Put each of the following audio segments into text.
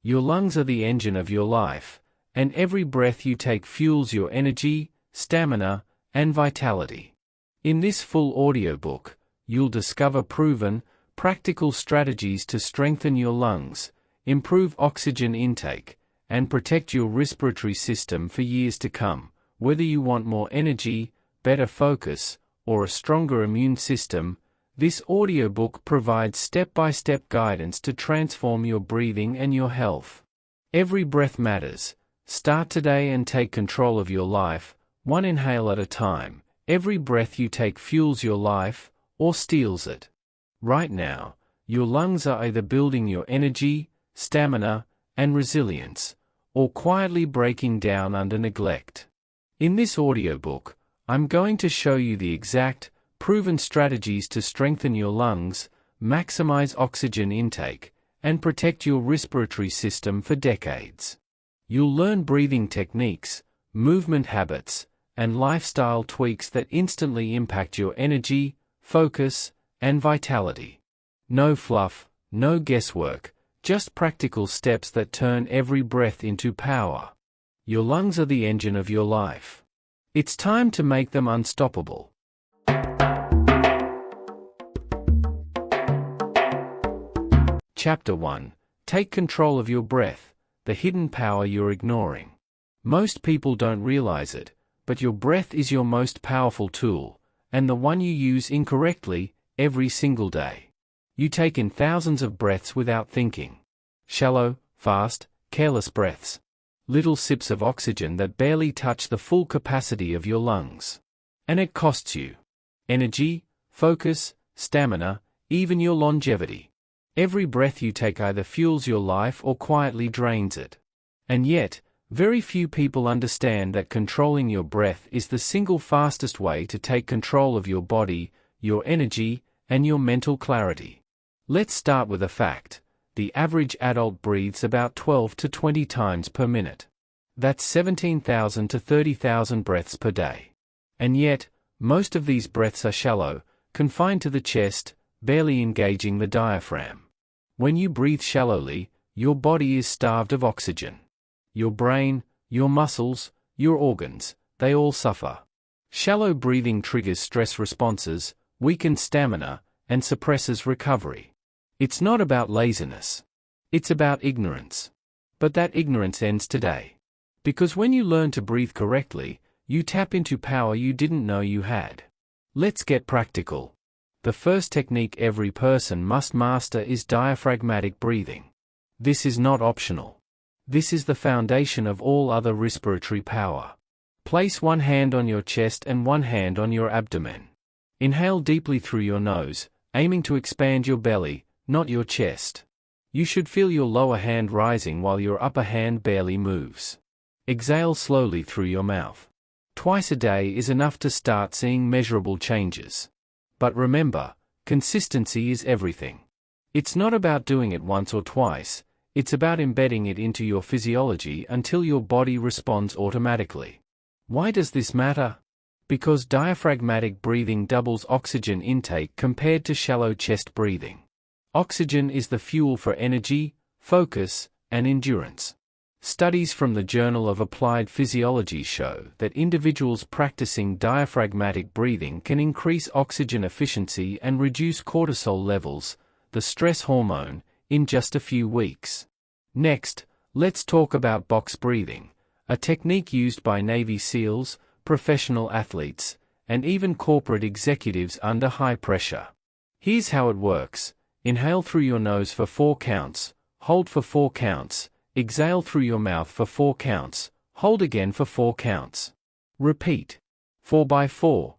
Your lungs are the engine of your life, and every breath you take fuels your energy, stamina, and vitality. In this full audiobook, you'll discover proven, practical strategies to strengthen your lungs, improve oxygen intake, and protect your respiratory system for years to come. Whether you want more energy, better focus, or a stronger immune system, this audiobook provides step-by-step guidance to transform your breathing and your health. Every breath matters. Start today and take control of your life, one inhale at a time. Every breath you take fuels your life, or steals it. Right now, your lungs are either building your energy, stamina, and resilience, or quietly breaking down under neglect. In this audiobook, I'm going to show you the exact, proven strategies to strengthen your lungs, maximize oxygen intake, and protect your respiratory system for decades. You'll learn breathing techniques, movement habits, and lifestyle tweaks that instantly impact your energy, focus, and vitality. No fluff, no guesswork, just practical steps that turn every breath into power. Your lungs are the engine of your life. It's time to make them unstoppable. Chapter 1. Take control of your breath, the hidden power you're ignoring. Most people don't realize it, but your breath is your most powerful tool, and the one you use incorrectly, every single day. You take in thousands of breaths without thinking. Shallow, fast, careless breaths. Little sips of oxygen that barely touch the full capacity of your lungs. And it costs you energy, focus, stamina, even your longevity. Every breath you take either fuels your life or quietly drains it. And yet, very few people understand that controlling your breath is the single fastest way to take control of your body, your energy, and your mental clarity. Let's start with a fact. The average adult breathes about 12 to 20 times per minute. That's 17,000 to 30,000 breaths per day. And yet, most of these breaths are shallow, confined to the chest, barely engaging the diaphragm. When you breathe shallowly, your body is starved of oxygen. Your brain, your muscles, your organs, they all suffer. Shallow breathing triggers stress responses, weakens stamina, and suppresses recovery. It's not about laziness. It's about ignorance. But that ignorance ends today. Because when you learn to breathe correctly, you tap into power you didn't know you had. Let's get practical. The first technique every person must master is diaphragmatic breathing. This is not optional. This is the foundation of all other respiratory power. Place one hand on your chest and one hand on your abdomen. Inhale deeply through your nose, aiming to expand your belly, not your chest. You should feel your lower hand rising while your upper hand barely moves. Exhale slowly through your mouth. Twice a day is enough to start seeing measurable changes. But remember, consistency is everything. It's not about doing it once or twice, it's about embedding it into your physiology until your body responds automatically. Why does this matter? Because diaphragmatic breathing doubles oxygen intake compared to shallow chest breathing. Oxygen is the fuel for energy, focus, and endurance. Studies from the Journal of Applied Physiology show that individuals practicing diaphragmatic breathing can increase oxygen efficiency and reduce cortisol levels, the stress hormone, in just a few weeks. Next, let's talk about box breathing, a technique used by Navy SEALs, professional athletes, and even corporate executives under high pressure. Here's how it works. Inhale through your nose for 4 counts, hold for 4 counts, exhale through your mouth for 4 counts, hold again for 4 counts. Repeat. 4 by 4.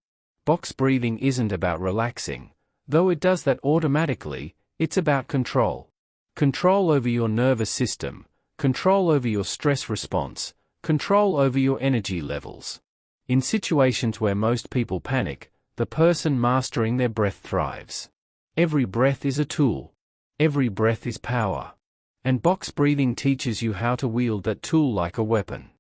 Box breathing isn't about relaxing, though it does that automatically, it's about control. Control over your nervous system, control over your stress response, control over your energy levels. In situations where most people panic, the person mastering their breath thrives. Every breath is a tool. Every breath is power. And box breathing teaches you how to wield that tool like a weapon.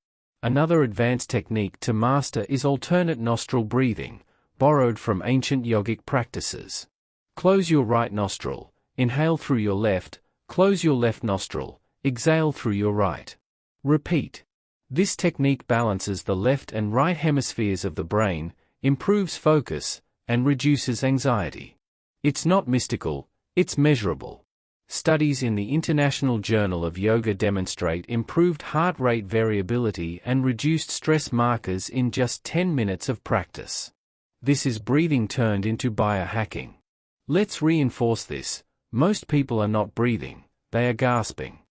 Another advanced technique to master is alternate nostril breathing, borrowed from ancient yogic practices. Close your right nostril, inhale through your left, close your left nostril, Exhale through your right. Repeat. This technique balances the left and right hemispheres of the brain, improves focus, and reduces anxiety. It's not mystical, it's measurable. Studies in the International Journal of Yoga demonstrate improved heart rate variability and reduced stress markers in just 10 minutes of practice. This is breathing turned into biohacking. Let's reinforce this. Most people are not breathing, they are gasping.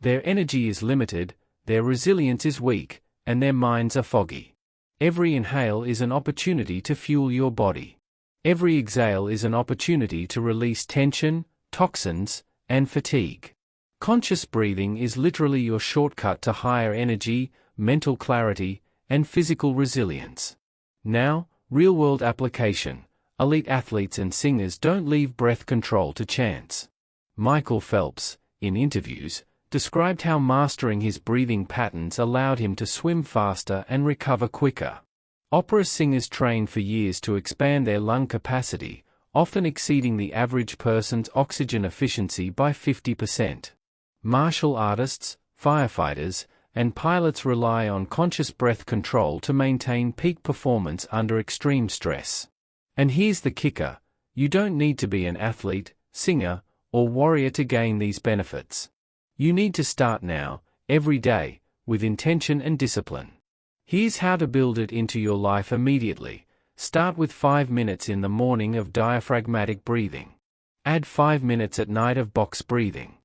Their energy is limited, their resilience is weak, and their minds are foggy. Every inhale is an opportunity to fuel your body. Every exhale is an opportunity to release tension, toxins, and fatigue. Conscious breathing is literally your shortcut to higher energy, mental clarity, and physical resilience. Now, real-world application. Elite athletes and singers don't leave breath control to chance. Michael Phelps, in interviews, described how mastering his breathing patterns allowed him to swim faster and recover quicker. Opera singers train for years to expand their lung capacity, often exceeding the average person's oxygen efficiency by 50%. Martial artists, firefighters, and pilots rely on conscious breath control to maintain peak performance under extreme stress. And here's the kicker: you don't need to be an athlete, singer, or warrior to gain these benefits. You need to start now, every day, with intention and discipline. Here's how to build it into your life immediately. Start with 5 minutes in the morning of diaphragmatic breathing. Add 5 minutes at night of box breathing.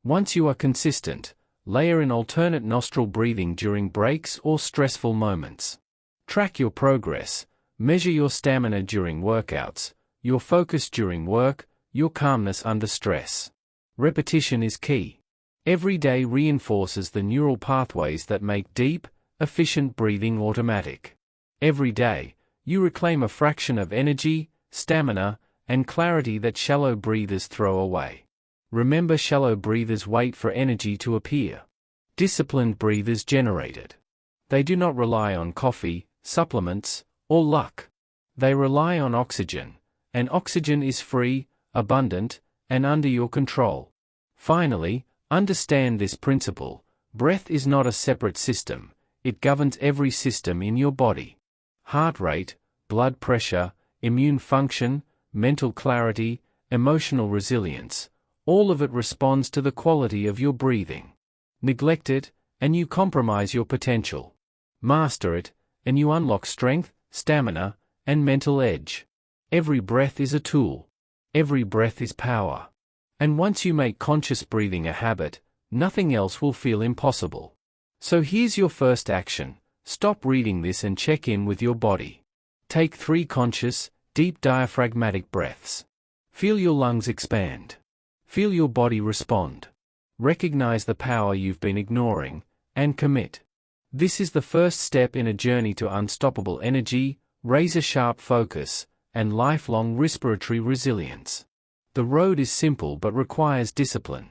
Once you are consistent, layer in alternate nostril breathing during breaks or stressful moments. Track your progress, measure your stamina during workouts, your focus during work, your calmness under stress. Repetition is key. Every day reinforces the neural pathways that make deep, efficient breathing automatic. Every day, you reclaim a fraction of energy, stamina, and clarity that shallow breathers throw away. Remember, shallow breathers wait for energy to appear. Disciplined breathers generate it. They do not rely on coffee, supplements, or luck. They rely on oxygen, and oxygen is free, abundant, and under your control. Finally, understand this principle: breath is not a separate system, it governs every system in your body. Heart rate, blood pressure, immune function, mental clarity, emotional resilience, all of it responds to the quality of your breathing. Neglect it, and you compromise your potential. Master it, and you unlock strength, stamina, and mental edge. Every breath is a tool. Every breath is power. And once you make conscious breathing a habit, nothing else will feel impossible. So here's your first action: stop reading this and check in with your body. Take 3 conscious, deep diaphragmatic breaths. Feel your lungs expand. Feel your body respond. Recognize the power you've been ignoring, and commit. This is the first step in a journey to unstoppable energy, razor-sharp focus, and lifelong respiratory resilience. The road is simple but requires discipline.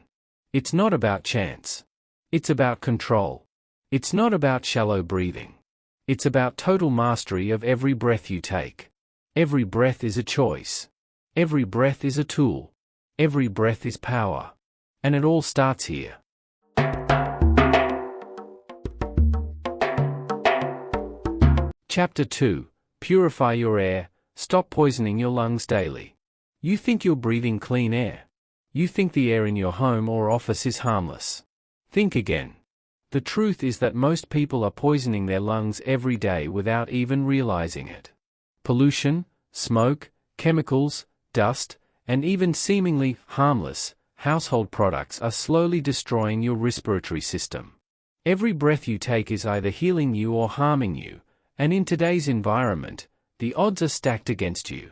It's not about chance. It's about control. It's not about shallow breathing. It's about total mastery of every breath you take. Every breath is a choice. Every breath is a tool. Every breath is power. And it all starts here. Chapter 2: Purify your air. Stop poisoning your lungs daily. You think you're breathing clean air. You think the air in your home or office is harmless. Think again. The truth is that most people are poisoning their lungs every day without even realizing it. Pollution, smoke, chemicals, dust, and even seemingly harmless household products are slowly destroying your respiratory system. Every breath you take is either healing you or harming you, and in today's environment, the odds are stacked against you.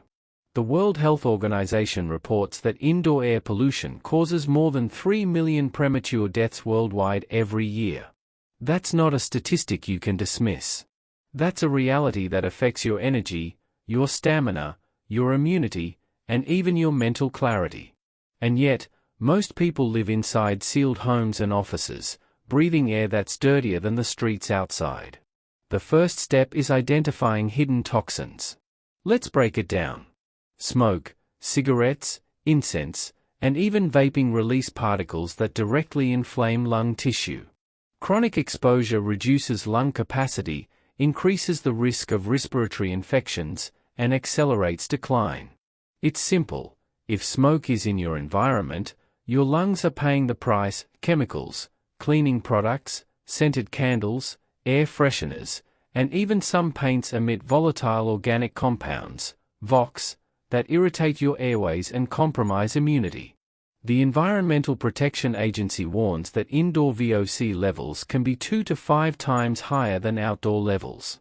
The World Health Organization reports that indoor air pollution causes more than 3 million premature deaths worldwide every year. That's not a statistic you can dismiss. That's a reality that affects your energy, your stamina, your immunity, and even your mental clarity. And yet, most people live inside sealed homes and offices, breathing air that's dirtier than the streets outside. The first step is identifying hidden toxins. Let's break it down. Smoke, cigarettes, incense, and even vaping release particles that directly inflame lung tissue. Chronic exposure reduces lung capacity, increases the risk of respiratory infections, and accelerates decline. It's simple. If smoke is in your environment, your lungs are paying the price. Chemicals, cleaning products, scented candles, air fresheners, and even some paints emit volatile organic compounds, VOCs, that irritate your airways and compromise immunity. The Environmental Protection Agency warns that indoor VOC levels can be 2 to 5 times higher than outdoor levels.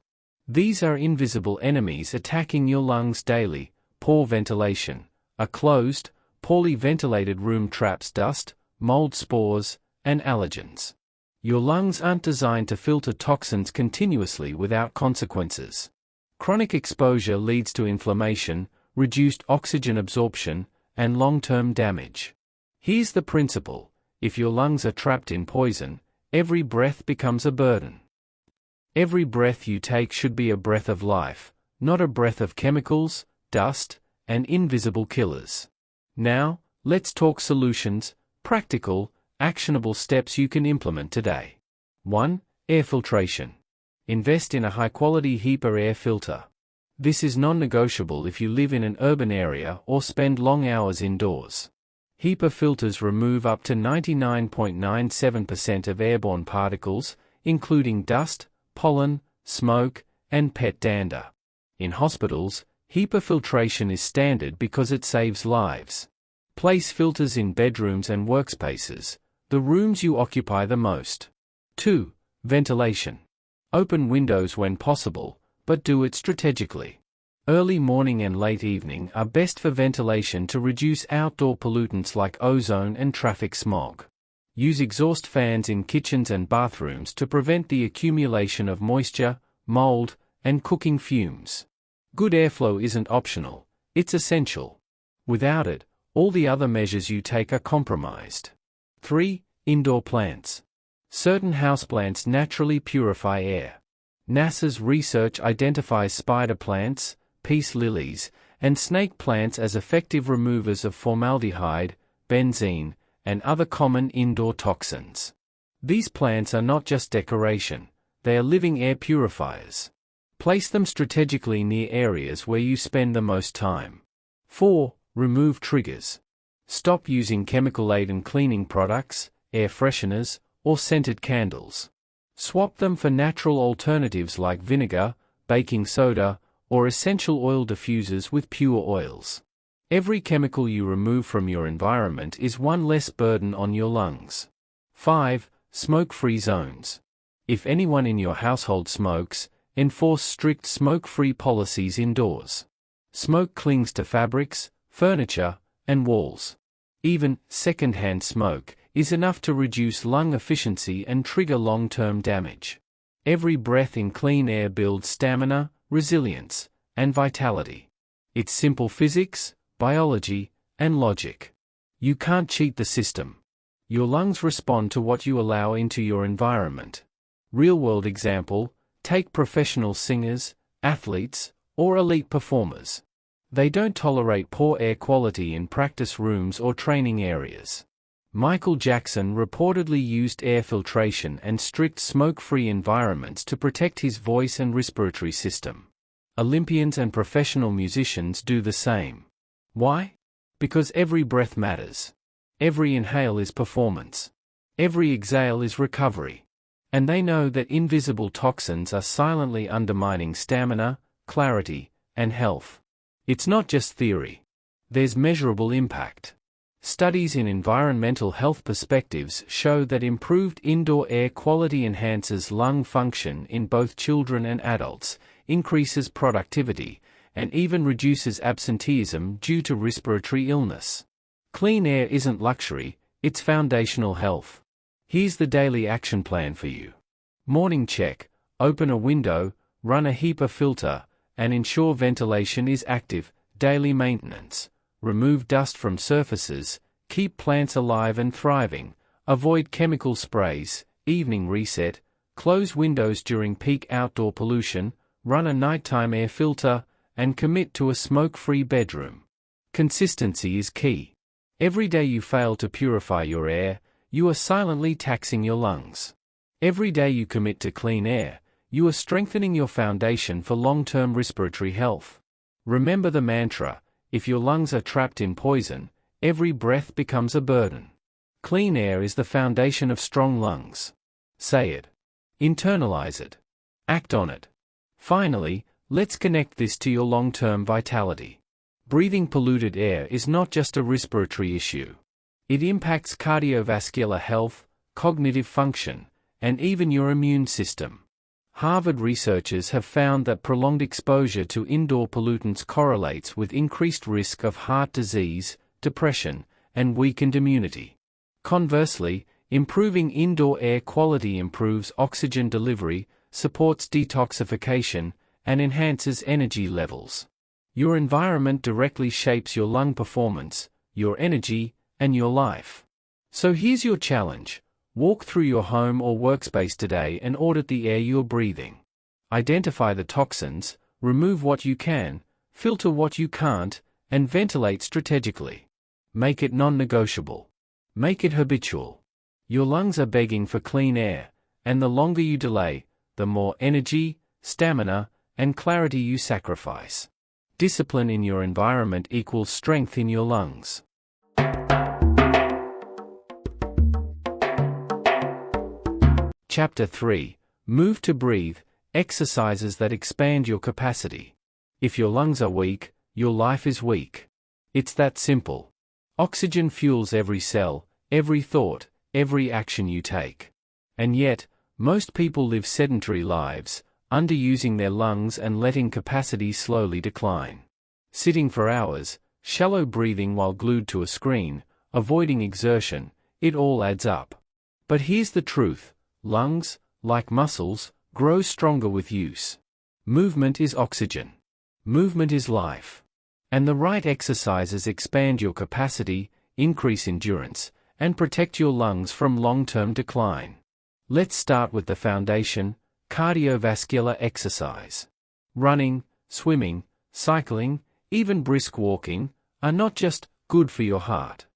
These are invisible enemies attacking your lungs daily. Poor ventilation. A closed, poorly ventilated room traps dust, mold spores, and allergens. Your lungs aren't designed to filter toxins continuously without consequences. Chronic exposure leads to inflammation, reduced oxygen absorption, and long-term damage. Here's the principle: if your lungs are trapped in poison, every breath becomes a burden. Every breath you take should be a breath of life, not a breath of chemicals, dust, and invisible killers. Now, let's talk solutions, practical, actionable steps you can implement today. 1. Air filtration. Invest in a high-quality HEPA air filter. This is non-negotiable if you live in an urban area or spend long hours indoors. HEPA filters remove up to 99.97% of airborne particles, including dust, pollen, smoke, and pet dander. In hospitals, HEPA filtration is standard because it saves lives. Place filters in bedrooms and workspaces, the rooms you occupy the most. 2. Ventilation. Open windows when possible, but do it strategically. Early morning and late evening are best for ventilation to reduce outdoor pollutants like ozone and traffic smog. Use exhaust fans in kitchens and bathrooms to prevent the accumulation of moisture, mold, and cooking fumes. Good airflow isn't optional, it's essential. Without it, all the other measures you take are compromised. 3. Indoor plants. Certain houseplants naturally purify air. NASA's research identifies spider plants, peace lilies, and snake plants as effective removers of formaldehyde, benzene, and other common indoor toxins. These plants are not just decoration, they are living air purifiers. Place them strategically near areas where you spend the most time. 4. Remove triggers. Stop using chemical-laden cleaning products, air fresheners, or scented candles. Swap them for natural alternatives like vinegar, baking soda, or essential oil diffusers with pure oils. Every chemical you remove from your environment is one less burden on your lungs. 5. Smoke-free zones. If anyone in your household smokes, enforce strict smoke-free policies indoors. Smoke clings to fabrics, furniture, and walls. Even second-hand smoke is enough to reduce lung efficiency and trigger long-term damage. Every breath in clean air builds stamina, resilience, and vitality. It's simple physics, biology, and logic. You can't cheat the system. Your lungs respond to what you allow into your environment. Real-world example: take professional singers, athletes, or elite performers. They don't tolerate poor air quality in practice rooms or training areas. Michael Jackson reportedly used air filtration and strict smoke-free environments to protect his voice and respiratory system. Olympians and professional musicians do the same. Why? Because every breath matters. Every inhale is performance. Every exhale is recovery. And they know that invisible toxins are silently undermining stamina, clarity, and health. It's not just theory. There's measurable impact. Studies in environmental health perspectives show that improved indoor air quality enhances lung function in both children and adults, increases productivity, and even reduces absenteeism due to respiratory illness. Clean air isn't luxury, it's foundational health. Here's the daily action plan for you. Morning check: open a window, run a HEPA filter, and ensure ventilation is active. Daily maintenance: remove dust from surfaces, keep plants alive and thriving, avoid chemical sprays. Evening reset: close windows during peak outdoor pollution, run a nighttime air filter, and commit to a smoke-free bedroom. Consistency is key. Every day you fail to purify your air, you are silently taxing your lungs. Every day you commit to clean air, you are strengthening your foundation for long-term respiratory health. Remember the mantra, if your lungs are trapped in poison, every breath becomes a burden. Clean air is the foundation of strong lungs. Say it. Internalize it. Act on it. Finally, let's connect this to your long-term vitality. Breathing polluted air is not just a respiratory issue. It impacts cardiovascular health, cognitive function, and even your immune system. Harvard researchers have found that prolonged exposure to indoor pollutants correlates with increased risk of heart disease, depression, and weakened immunity. Conversely, improving indoor air quality improves oxygen delivery, supports detoxification, and enhances energy levels. Your environment directly shapes your lung performance, your energy, and your life. So here's your challenge. Walk through your home or workspace today and audit the air you're breathing. Identify the toxins, remove what you can, filter what you can't, and ventilate strategically. Make it non-negotiable. Make it habitual. Your lungs are begging for clean air, and the longer you delay, the more energy, stamina, and clarity you sacrifice. Discipline in your environment equals strength in your lungs. Chapter 3. Move to breathe, exercises that expand your capacity. If your lungs are weak, your life is weak. It's that simple. Oxygen fuels every cell, every thought, every action you take. And yet, most people live sedentary lives, underusing their lungs and letting capacity slowly decline. Sitting for hours, shallow breathing while glued to a screen, avoiding exertion, it all adds up. But here's the truth. Lungs, like muscles, grow stronger with use. Movement is oxygen. Movement is life. And the right exercises expand your capacity, increase endurance, and protect your lungs from long-term decline. Let's start with the foundation, cardiovascular exercise. Running, swimming, cycling, even brisk walking, are not just good for your heart.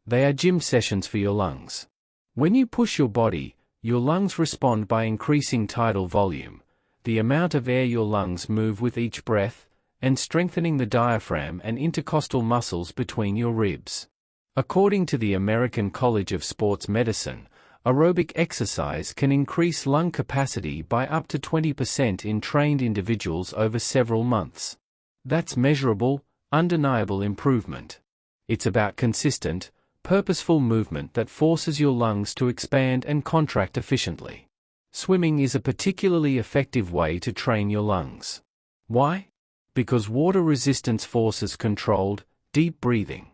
They are gym sessions for your lungs. When you push your body, your lungs respond by increasing tidal volume, the amount of air your lungs move with each breath, and strengthening the diaphragm and intercostal muscles between your ribs. According to the American College of Sports Medicine, aerobic exercise can increase lung capacity by up to 20% in trained individuals over several months. That's measurable, undeniable improvement. It's about consistent, purposeful movement that forces your lungs to expand and contract efficiently. Swimming is a particularly effective way to train your lungs. Why? Because water resistance forces controlled, deep breathing.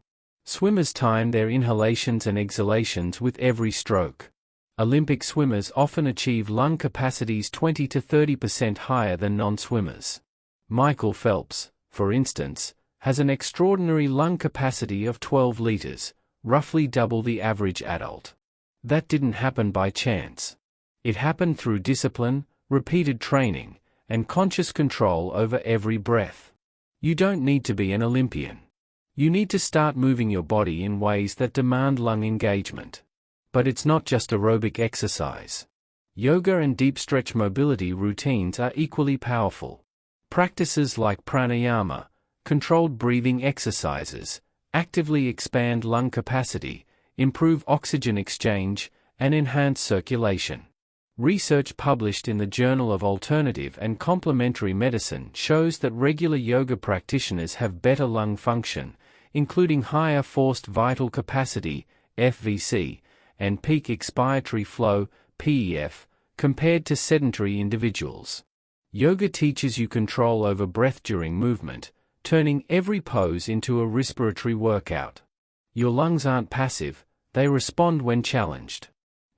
Swimmers time their inhalations and exhalations with every stroke. Olympic swimmers often achieve lung capacities 20 to 30% higher than non-swimmers. Michael Phelps, for instance, has an extraordinary lung capacity of 12 liters, roughly double the average adult. That didn't happen by chance. It happened through discipline, repeated training, and conscious control over every breath. You don't need to be an Olympian. You need to start moving your body in ways that demand lung engagement. But it's not just aerobic exercise. Yoga and deep stretch mobility routines are equally powerful. Practices like pranayama, controlled breathing exercises, actively expand lung capacity, improve oxygen exchange, and enhance circulation. Research published in the Journal of Alternative and Complementary Medicine shows that regular yoga practitioners have better lung function, including higher forced vital capacity, FVC, and peak expiratory flow, PEF, compared to sedentary individuals. Yoga teaches you control over breath during movement, turning every pose into a respiratory workout. Your lungs aren't passive, they respond when challenged.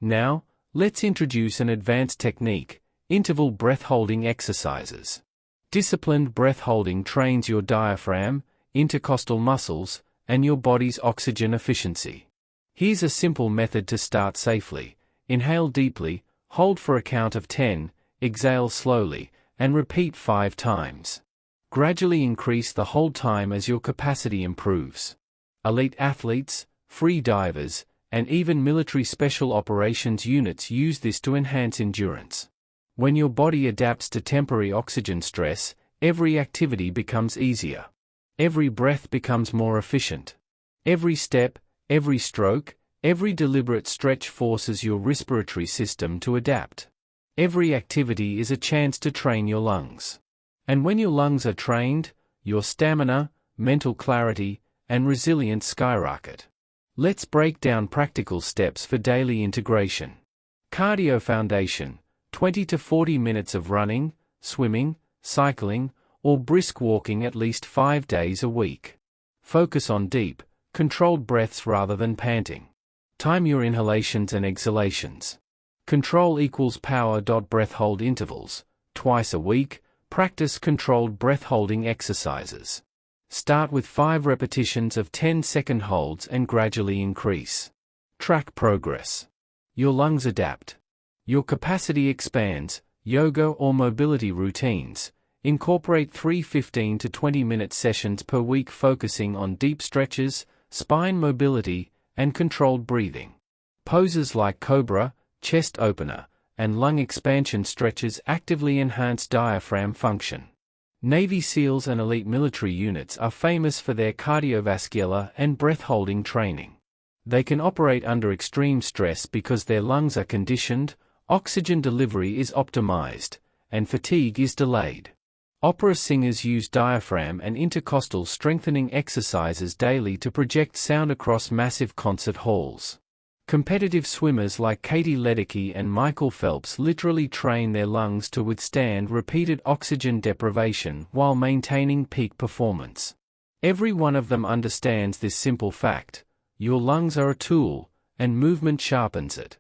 Now, let's introduce an advanced technique, interval breath-holding exercises. Disciplined breath-holding trains your diaphragm, intercostal muscles, and your body's oxygen efficiency. Here's a simple method to start safely. Inhale deeply, hold for a count of 10, exhale slowly, and repeat 5 times. Gradually increase the hold time as your capacity improves. Elite athletes, free divers, and even military special operations units use this to enhance endurance. When your body adapts to temporary oxygen stress, every activity becomes easier. Every breath becomes more efficient. Every step, every stroke, every deliberate stretch forces your respiratory system to adapt. Every activity is a chance to train your lungs. And when your lungs are trained, your stamina, mental clarity, and resilience skyrocket. Let's break down practical steps for daily integration. Cardio foundation: 20 to 40 minutes of running, swimming, cycling, or brisk walking at least 5 days a week. Focus on deep, controlled breaths rather than panting. Time your inhalations and exhalations. Control equals power. Breath hold intervals: twice a week. Practice controlled breath holding exercises. Start with 5 repetitions of 10-second holds and gradually increase. Track progress. Your lungs adapt. Your capacity expands. Yoga or mobility routines. Incorporate 3 15 to 20-minute sessions per week focusing on deep stretches, spine mobility, and controlled breathing. Poses like cobra, chest opener, and lung expansion stretches actively enhance diaphragm function. Navy SEALs and elite military units are famous for their cardiovascular and breath-holding training. They can operate under extreme stress because their lungs are conditioned, oxygen delivery is optimized, and fatigue is delayed. Opera singers use diaphragm and intercostal strengthening exercises daily to project sound across massive concert halls. Competitive swimmers like Katie Ledecky and Michael Phelps literally train their lungs to withstand repeated oxygen deprivation while maintaining peak performance. Every one of them understands this simple fact: your lungs are a tool, and movement sharpens it.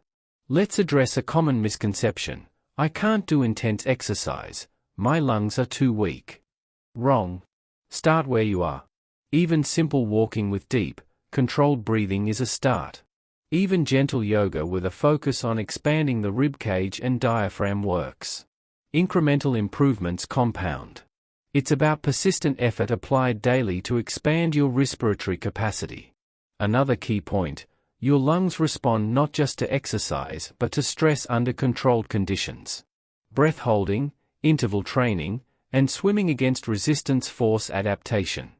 Let's address a common misconception: I can't do intense exercise, my lungs are too weak. Wrong. Start where you are. Even simple walking with deep, controlled breathing is a start. Even gentle yoga with a focus on expanding the ribcage and diaphragm works. Incremental improvements compound. It's about persistent effort applied daily to expand your respiratory capacity. Another key point: your lungs respond not just to exercise but to stress under controlled conditions. Breath holding, interval training, and swimming against resistance force adaptation.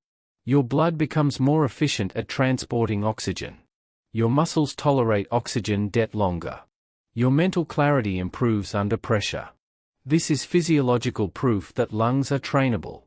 Your blood becomes more efficient at transporting oxygen. Your muscles tolerate oxygen debt longer. Your mental clarity improves under pressure. This is physiological proof that lungs are trainable.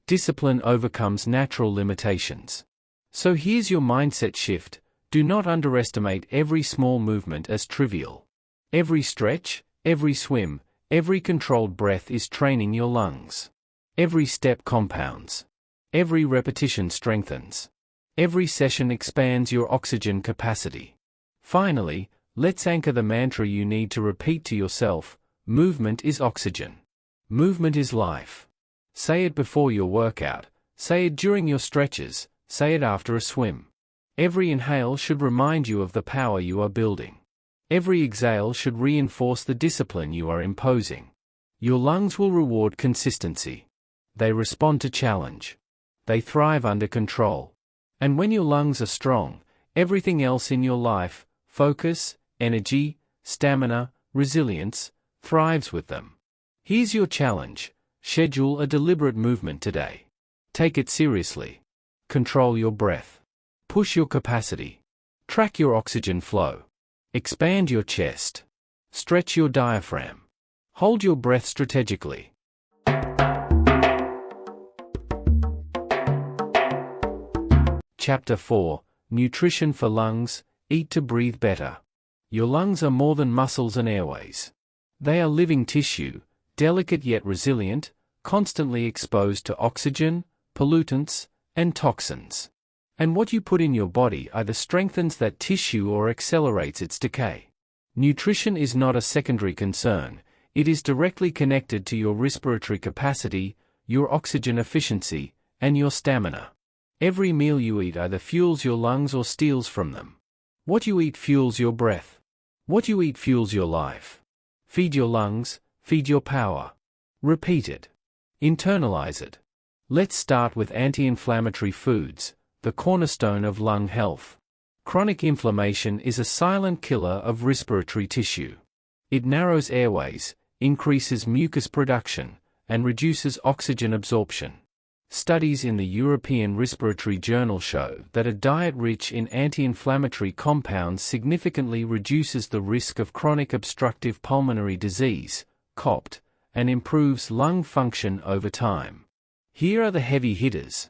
Discipline overcomes natural limitations. So here's your mindset shift: do not underestimate every small movement as trivial. Every stretch, every swim, every controlled breath is training your lungs. Every step compounds. Every repetition strengthens. Every session expands your oxygen capacity. Finally, let's anchor the mantra you need to repeat to yourself: movement is oxygen. Movement is life. Say it before your workout, say it during your stretches, say it after a swim. Every inhale should remind you of the power you are building. Every exhale should reinforce the discipline you are imposing. Your lungs will reward consistency. They respond to challenge. They thrive under control. And when your lungs are strong, everything else in your life, focus, energy, stamina, resilience, thrives with them. Here's your challenge: schedule a deliberate movement today. Take it seriously. Control your breath. Push your capacity. Track your oxygen flow. Expand your chest. Stretch your diaphragm. Hold your breath strategically. Chapter 4: Nutrition for Lungs. Eat to breathe better. Your lungs are more than muscles and airways. They are living tissue, delicate yet resilient, constantly exposed to oxygen, pollutants, and toxins. And what you put in your body either strengthens that tissue or accelerates its decay. Nutrition is not a secondary concern, it is directly connected to your respiratory capacity, your oxygen efficiency, and your stamina. Every meal you eat either fuels your lungs or steals from them. What you eat fuels your breath. What you eat fuels your life. Feed your lungs, feed your power. Repeat it. Internalize it. Let's start with anti-inflammatory foods, the cornerstone of lung health. Chronic inflammation is a silent killer of respiratory tissue. It narrows airways, increases mucus production, and reduces oxygen absorption. Studies in the European Respiratory Journal show that a diet rich in anti-inflammatory compounds significantly reduces the risk of chronic obstructive pulmonary disease, COPD, and improves lung function over time. Here are the heavy hitters.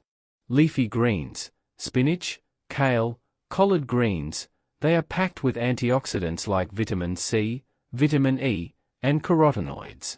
Leafy greens, spinach, kale, collard greens. They are packed with antioxidants like vitamin C, vitamin E, and carotenoids.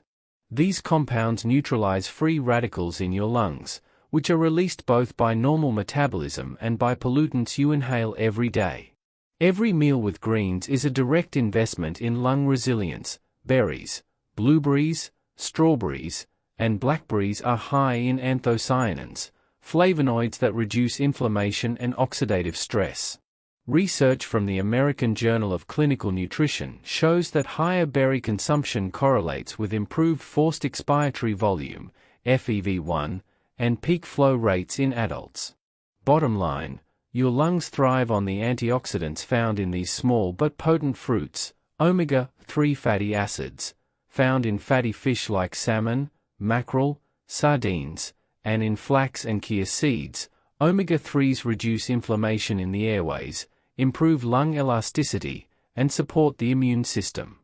These compounds neutralize free radicals in your lungs, which are released both by normal metabolism and by pollutants you inhale every day. Every meal with greens is a direct investment in lung resilience. Berries, blueberries, strawberries, and blackberries are high in anthocyanins, flavonoids that reduce inflammation and oxidative stress. Research from the American Journal of Clinical Nutrition shows that higher berry consumption correlates with improved forced expiratory volume, FEV1, and peak flow rates in adults. Bottom line, your lungs thrive on the antioxidants found in these small but potent fruits, omega-3 fatty acids, found in fatty fish like salmon, mackerel, sardines, and in flax and chia seeds. Omega-3s reduce inflammation in the airways, improve lung elasticity, and support the immune system.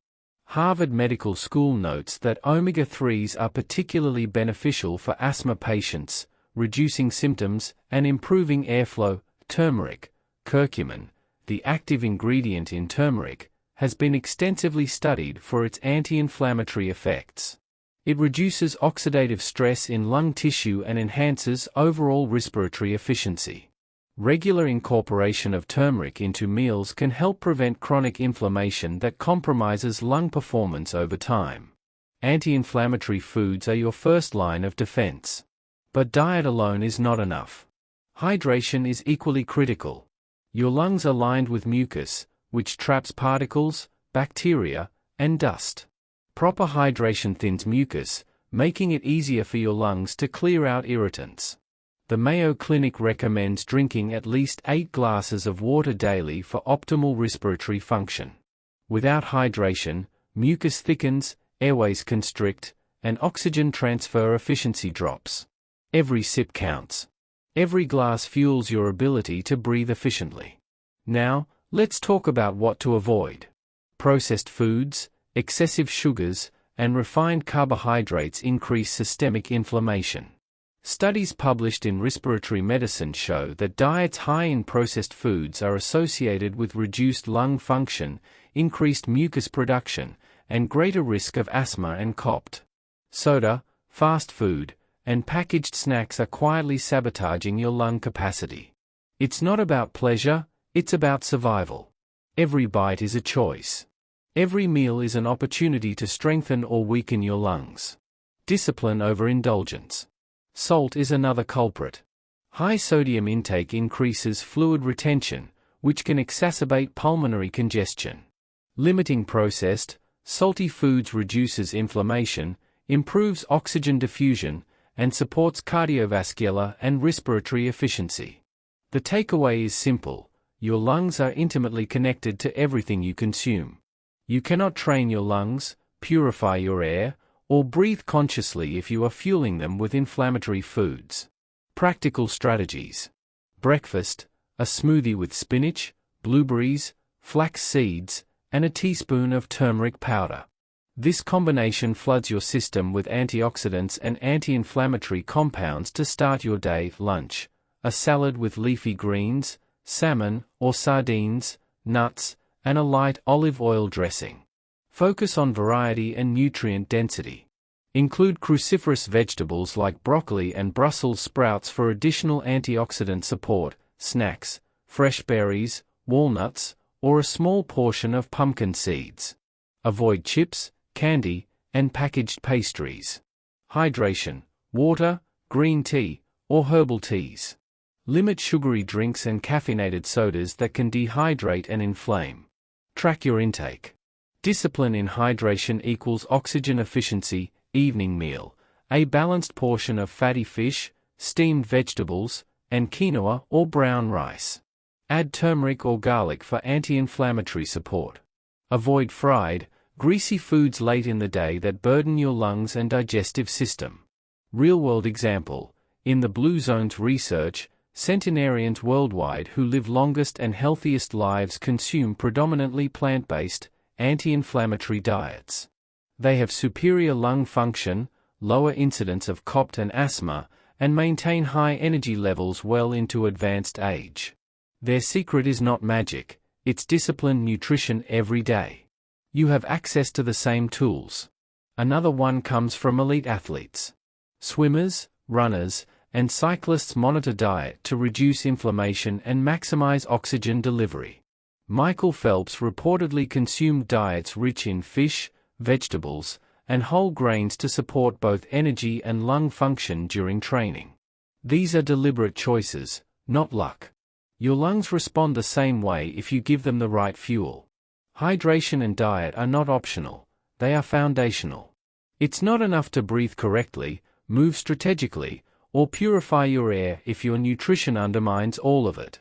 Harvard Medical School notes that omega-3s are particularly beneficial for asthma patients, reducing symptoms and improving airflow. Turmeric, curcumin, the active ingredient in turmeric, has been extensively studied for its anti-inflammatory effects. It reduces oxidative stress in lung tissue and enhances overall respiratory efficiency. Regular incorporation of turmeric into meals can help prevent chronic inflammation that compromises lung performance over time. Anti-inflammatory foods are your first line of defense. But diet alone is not enough. Hydration is equally critical. Your lungs are lined with mucus, which traps particles, bacteria, and dust. Proper hydration thins mucus, making it easier for your lungs to clear out irritants. The Mayo Clinic recommends drinking at least 8 glasses of water daily for optimal respiratory function. Without hydration, mucus thickens, airways constrict, and oxygen transfer efficiency drops. Every sip counts. Every glass fuels your ability to breathe efficiently. Now, let's talk about what to avoid. Processed foods, excessive sugars, and refined carbohydrates increase systemic inflammation. Studies published in Respiratory Medicine show that diets high in processed foods are associated with reduced lung function, increased mucus production, and greater risk of asthma and COPD. Soda, fast food, and packaged snacks are quietly sabotaging your lung capacity. It's not about pleasure, it's about survival. Every bite is a choice. Every meal is an opportunity to strengthen or weaken your lungs. Discipline over indulgence. Salt is another culprit. High sodium intake increases fluid retention, which can exacerbate pulmonary congestion. Limiting processed, salty foods reduces inflammation, improves oxygen diffusion, and supports cardiovascular and respiratory efficiency. The takeaway is simple: your lungs are intimately connected to everything you consume. You cannot train your lungs, purify your air, or breathe consciously if you are fueling them with inflammatory foods. Practical strategies. Breakfast: a smoothie with spinach, blueberries, flax seeds, and a teaspoon of turmeric powder. This combination floods your system with antioxidants and anti-inflammatory compounds to start your day. Lunch: a salad with leafy greens, salmon or sardines, nuts, and a light olive oil dressing. Focus on variety and nutrient density. Include cruciferous vegetables like broccoli and Brussels sprouts for additional antioxidant support. Snacks: fresh berries, walnuts, or a small portion of pumpkin seeds. Avoid chips, candy, and packaged pastries. Hydration: water, green tea, or herbal teas. Limit sugary drinks and caffeinated sodas that can dehydrate and inflame. Track your intake. Discipline in hydration equals oxygen efficiency. Evening meal: a balanced portion of fatty fish, steamed vegetables, and quinoa or brown rice. Add turmeric or garlic for anti-inflammatory support. Avoid fried, greasy foods late in the day that burden your lungs and digestive system. Real-world example: in the Blue Zones research, centenarians worldwide who live longest and healthiest lives consume predominantly plant-based, anti-inflammatory diets. They have superior lung function, lower incidence of COPD and asthma, and maintain high energy levels well into advanced age. Their secret is not magic, it's disciplined nutrition every day. You have access to the same tools. Another one comes from elite athletes. Swimmers, runners, and cyclists monitor diet to reduce inflammation and maximize oxygen delivery. Michael Phelps reportedly consumed diets rich in fish, vegetables, and whole grains to support both energy and lung function during training. These are deliberate choices, not luck. Your lungs respond the same way if you give them the right fuel. Hydration and diet are not optional, they are foundational. It's not enough to breathe correctly, move strategically, or purify your air if your nutrition undermines all of it.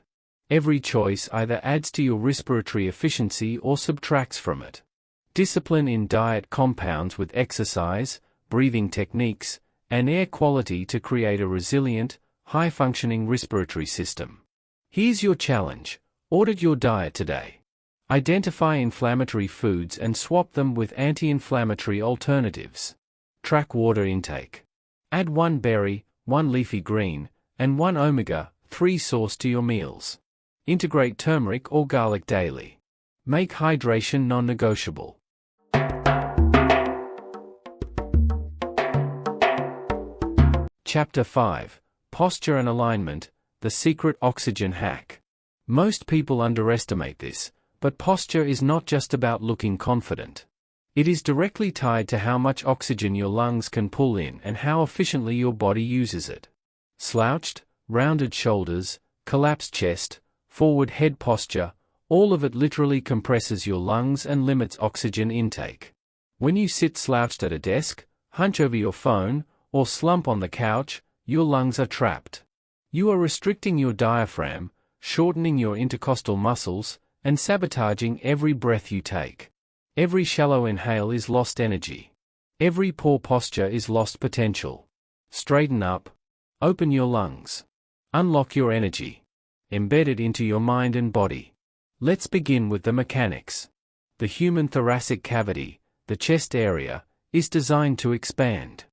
Every choice either adds to your respiratory efficiency or subtracts from it. Discipline in diet compounds with exercise, breathing techniques, and air quality to create a resilient, high-functioning respiratory system. Here's your challenge: audit your diet today. Identify inflammatory foods and swap them with anti-inflammatory alternatives. Track water intake. Add 1 berry, 1 leafy green, and 1 omega-3 source to your meals. Integrate turmeric or garlic daily. Make hydration non-negotiable. Chapter 5: Posture and Alignment, the Secret Oxygen Hack. Most people underestimate this, but posture is not just about looking confident. It is directly tied to how much oxygen your lungs can pull in and how efficiently your body uses it. Slouched, rounded shoulders, collapsed chest, forward head posture, all of it literally compresses your lungs and limits oxygen intake. When you sit slouched at a desk, hunch over your phone, or slump on the couch, your lungs are trapped. You are restricting your diaphragm, shortening your intercostal muscles, and sabotaging every breath you take. Every shallow inhale is lost energy. Every poor posture is lost potential. Straighten up. Open your lungs. Unlock your energy. Embed it into your mind and body. Let's begin with the mechanics. The human thoracic cavity, the chest area, is designed to expand.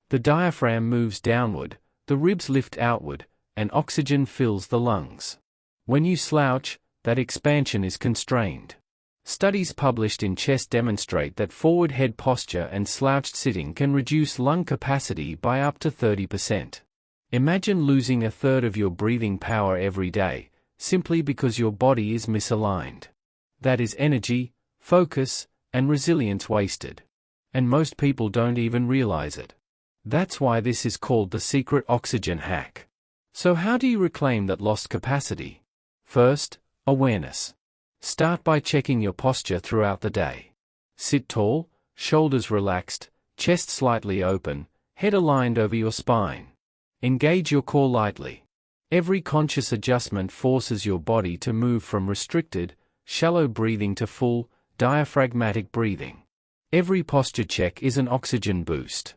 The diaphragm moves downward, the ribs lift outward, and oxygen fills the lungs. When you slouch, that expansion is constrained. Studies published in Chest demonstrate that forward head posture and slouched sitting can reduce lung capacity by up to 30%. Imagine losing a third of your breathing power every day, simply because your body is misaligned. That is energy, focus, and resilience wasted. And most people don't even realize it. That's why this is called the secret oxygen hack. So how do you reclaim that lost capacity? First, awareness. Start by checking your posture throughout the day. Sit tall, shoulders relaxed, chest slightly open, head aligned over your spine. Engage your core lightly. Every conscious adjustment forces your body to move from restricted, shallow breathing to full, diaphragmatic breathing. Every posture check is an oxygen boost.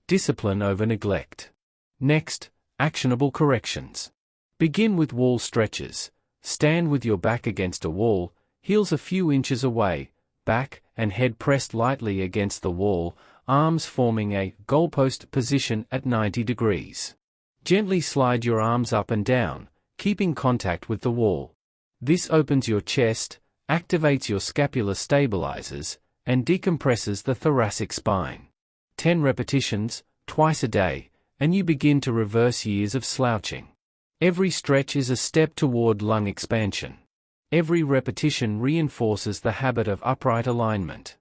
Discipline over neglect. Next, actionable corrections. Begin with wall stretches. Stand with your back against a wall, heels a few inches away, back and head pressed lightly against the wall, arms forming a goalpost position at 90 degrees. Gently slide your arms up and down, keeping contact with the wall. This opens your chest, activates your scapular stabilizers, and decompresses the thoracic spine. 10 repetitions, twice a day, and you begin to reverse years of slouching. Every stretch is a step toward lung expansion. Every repetition reinforces the habit of upright alignment.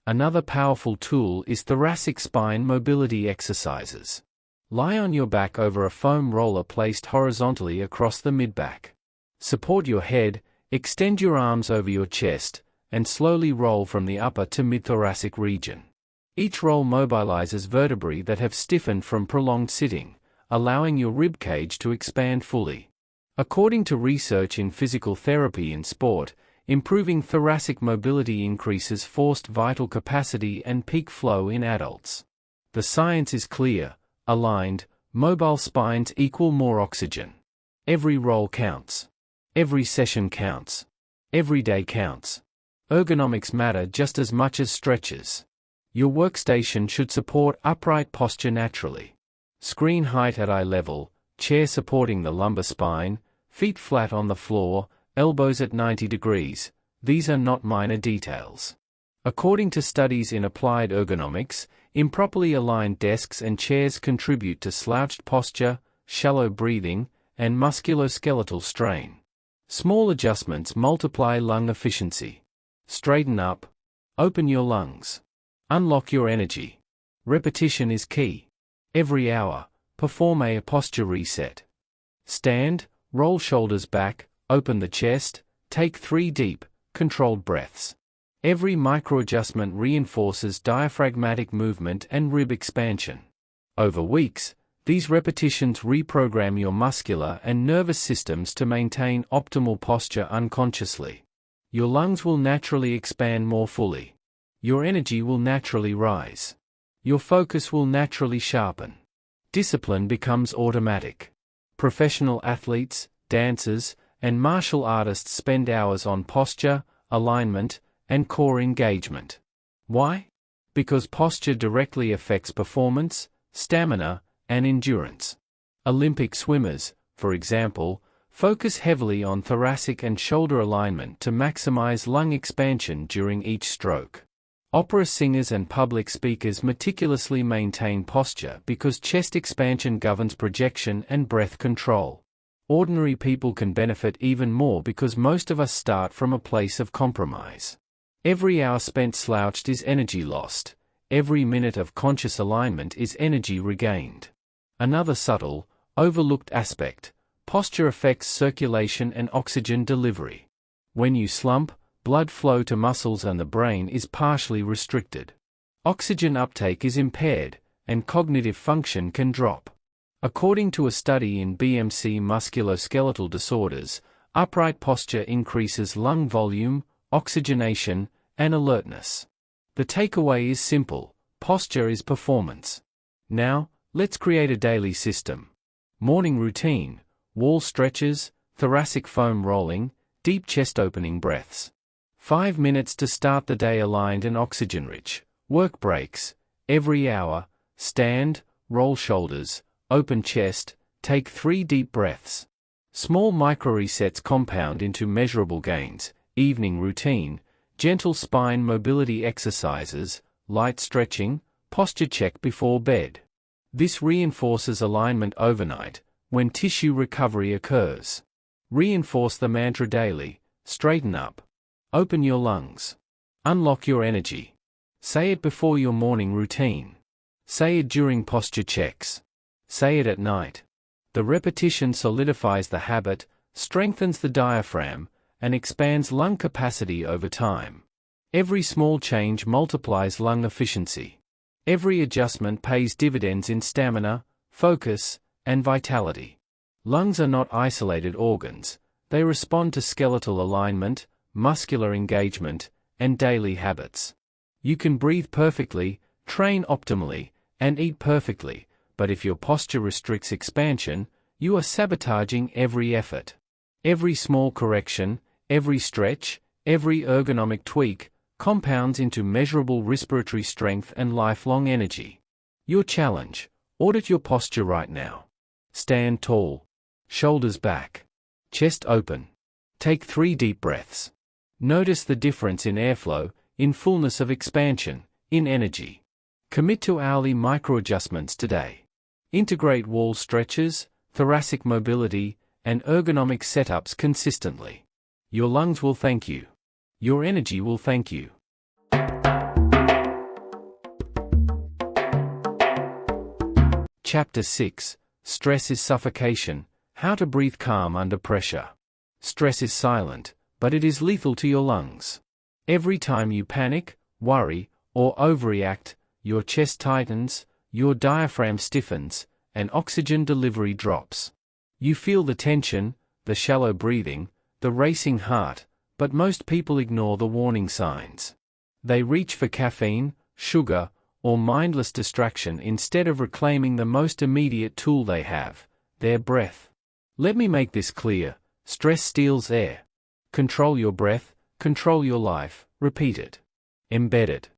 Another powerful tool is thoracic spine mobility exercises. Lie on your back over a foam roller placed horizontally across the mid-back. Support your head, extend your arms over your chest, and slowly roll from the upper to mid-thoracic region. Each roll mobilizes vertebrae that have stiffened from prolonged sitting, allowing your rib cage to expand fully. According to research in physical therapy in sport, improving thoracic mobility increases forced vital capacity and peak flow in adults. The science is clear: aligned, mobile spines equal more oxygen. Every roll counts. Every session counts. Every day counts. Ergonomics matter just as much as stretches. Your workstation should support upright posture naturally. Screen height at eye level, chair supporting the lumbar spine, feet flat on the floor, elbows at 90 degrees. These are not minor details. According to studies in applied ergonomics, improperly aligned desks and chairs contribute to slouched posture, shallow breathing, and musculoskeletal strain. Small adjustments multiply lung efficiency. Straighten up. Open your lungs. Unlock your energy. Repetition is key. Every hour, perform a posture reset. Stand, roll shoulders back, open the chest, take 3 deep, controlled breaths. Every microadjustment reinforces diaphragmatic movement and rib expansion. Over weeks, these repetitions reprogram your muscular and nervous systems to maintain optimal posture unconsciously. Your lungs will naturally expand more fully. Your energy will naturally rise. Your focus will naturally sharpen. Discipline becomes automatic. Professional athletes, dancers, and martial artists spend hours on posture, alignment, and core engagement. Why? Because posture directly affects performance, stamina, and endurance. Olympic swimmers, for example, focus heavily on thoracic and shoulder alignment to maximize lung expansion during each stroke. Opera singers and public speakers meticulously maintain posture because chest expansion governs projection and breath control. Ordinary people can benefit even more because most of us start from a place of compromise. Every hour spent slouched is energy lost. Every minute of conscious alignment is energy regained. Another subtle, overlooked aspect: posture affects circulation and oxygen delivery. When you slump, blood flow to muscles and the brain is partially restricted. Oxygen uptake is impaired, and cognitive function can drop. According to a study in BMC musculoskeletal disorders, upright posture increases lung volume, oxygenation, and alertness. The takeaway is simple: posture is performance. Now, let's create a daily system. Morning routine: wall stretches, thoracic foam rolling, deep chest opening breaths. 5 minutes to start the day aligned and oxygen-rich. Work breaks. Every hour, stand, roll shoulders, open chest, take 3 deep breaths. Small micro-resets compound into measurable gains. Evening routine: gentle spine mobility exercises, light stretching, posture check before bed. This reinforces alignment overnight, when tissue recovery occurs. Reinforce the mantra daily: straighten up. Open your lungs. Unlock your energy. Say it before your morning routine. Say it during posture checks. Say it at night. The repetition solidifies the habit, strengthens the diaphragm, and expands lung capacity over time. Every small change multiplies lung efficiency. Every adjustment pays dividends in stamina, focus, and vitality. Lungs are not isolated organs. They respond to skeletal alignment, muscular engagement, and daily habits. You can breathe perfectly, train optimally, and eat perfectly, but if your posture restricts expansion, you are sabotaging every effort. Every small correction, every stretch, every ergonomic tweak, compounds into measurable respiratory strength and lifelong energy. Your challenge: audit your posture right now. Stand tall. Shoulders back. Chest open. Take 3 deep breaths. Notice the difference in airflow, in fullness of expansion, in energy. Commit to hourly microadjustments today. Integrate wall stretches, thoracic mobility, and ergonomic setups consistently. Your lungs will thank you. Your energy will thank you. Chapter 6: Stress is Suffocation: How to Breathe Calm Under Pressure. Stress is silent, but it is lethal to your lungs. Every time you panic, worry, or overreact, your chest tightens, your diaphragm stiffens, and oxygen delivery drops. You feel the tension, the shallow breathing, the racing heart, but most people ignore the warning signs. They reach for caffeine, sugar, or mindless distraction instead of reclaiming the most immediate tool they have, their breath. Let me make this clear: stress steals air. Control your breath, control your life, repeat it. Embed it.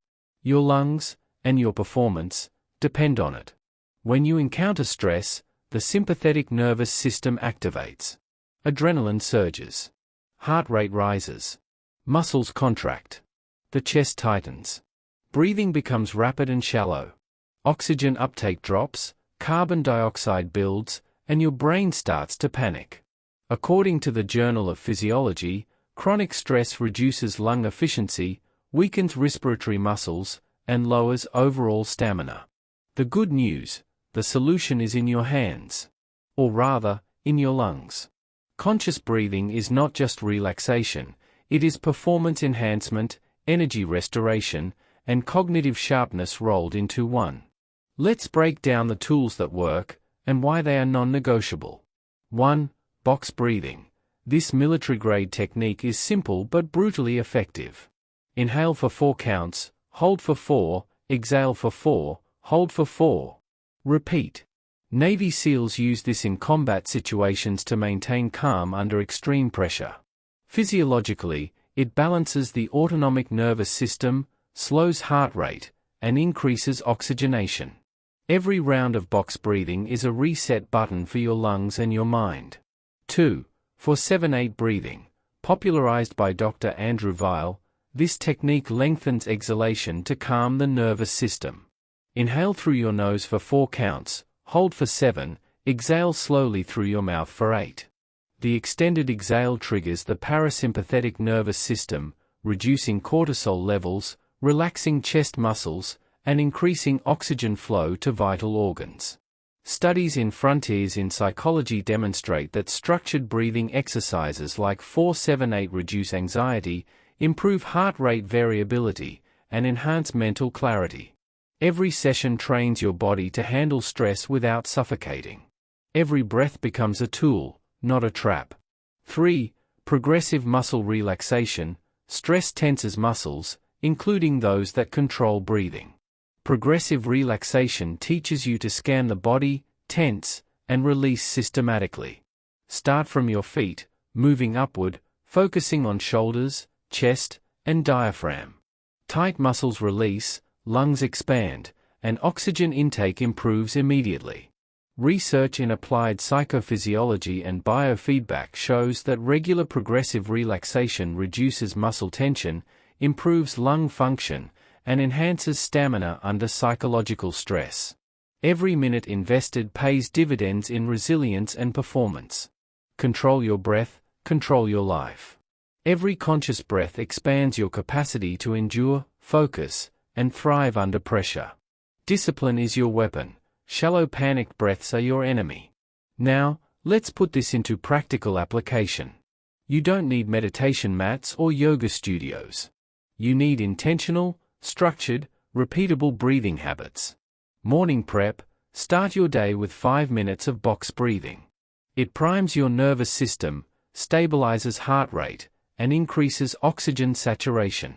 Your lungs, and your performance, depend on it. When you encounter stress, the sympathetic nervous system activates. Adrenaline surges. Heart rate rises. Muscles contract. The chest tightens. Breathing becomes rapid and shallow. Oxygen uptake drops, carbon dioxide builds, and your brain starts to panic. According to the Journal of Physiology, chronic stress reduces lung efficiency, weakens respiratory muscles, and lowers overall stamina. The good news: the solution is in your hands. Or rather, in your lungs. Conscious breathing is not just relaxation, it is performance enhancement, energy restoration, and cognitive sharpness rolled into one. Let's break down the tools that work, and why they are non-negotiable. 1. Box breathing. This military-grade technique is simple but brutally effective. Inhale for 4 counts, hold for 4, exhale for 4, hold for 4. Repeat. Navy SEALs use this in combat situations to maintain calm under extreme pressure. Physiologically, it balances the autonomic nervous system, slows heart rate, and increases oxygenation. Every round of box breathing is a reset button for your lungs and your mind. 2. 4-7-8 breathing. Popularized by Dr. Andrew Weil, this technique lengthens exhalation to calm the nervous system. Inhale through your nose for 4 counts, hold for 7, exhale slowly through your mouth for 8. The extended exhale triggers the parasympathetic nervous system, reducing cortisol levels, relaxing chest muscles, and increasing oxygen flow to vital organs. Studies in Frontiers in Psychology demonstrate that structured breathing exercises like 4-7-8 reduce anxiety, improve heart rate variability, and enhance mental clarity. Every session trains your body to handle stress without suffocating. Every breath becomes a tool, not a trap. 3. Progressive muscle relaxation. Stress tenses muscles, including those that control breathing. Progressive relaxation teaches you to scan the body, tense, and release systematically. Start from your feet, moving upward, focusing on shoulders, chest, and diaphragm. Tight muscles release, lungs expand, and oxygen intake improves immediately. Research in applied psychophysiology and biofeedback shows that regular progressive relaxation reduces muscle tension, improves lung function, and enhances stamina under psychological stress. Every minute invested pays dividends in resilience and performance. Control your breath, control your life. Every conscious breath expands your capacity to endure, focus, and thrive under pressure. Discipline is your weapon. Shallow panicked breaths are your enemy. Now, let's put this into practical application. You don't need meditation mats or yoga studios. You need intentional, structured, repeatable breathing habits. Morning prep. Start your day with 5 minutes of box breathing. It primes your nervous system, stabilizes heart rate, and increases oxygen saturation.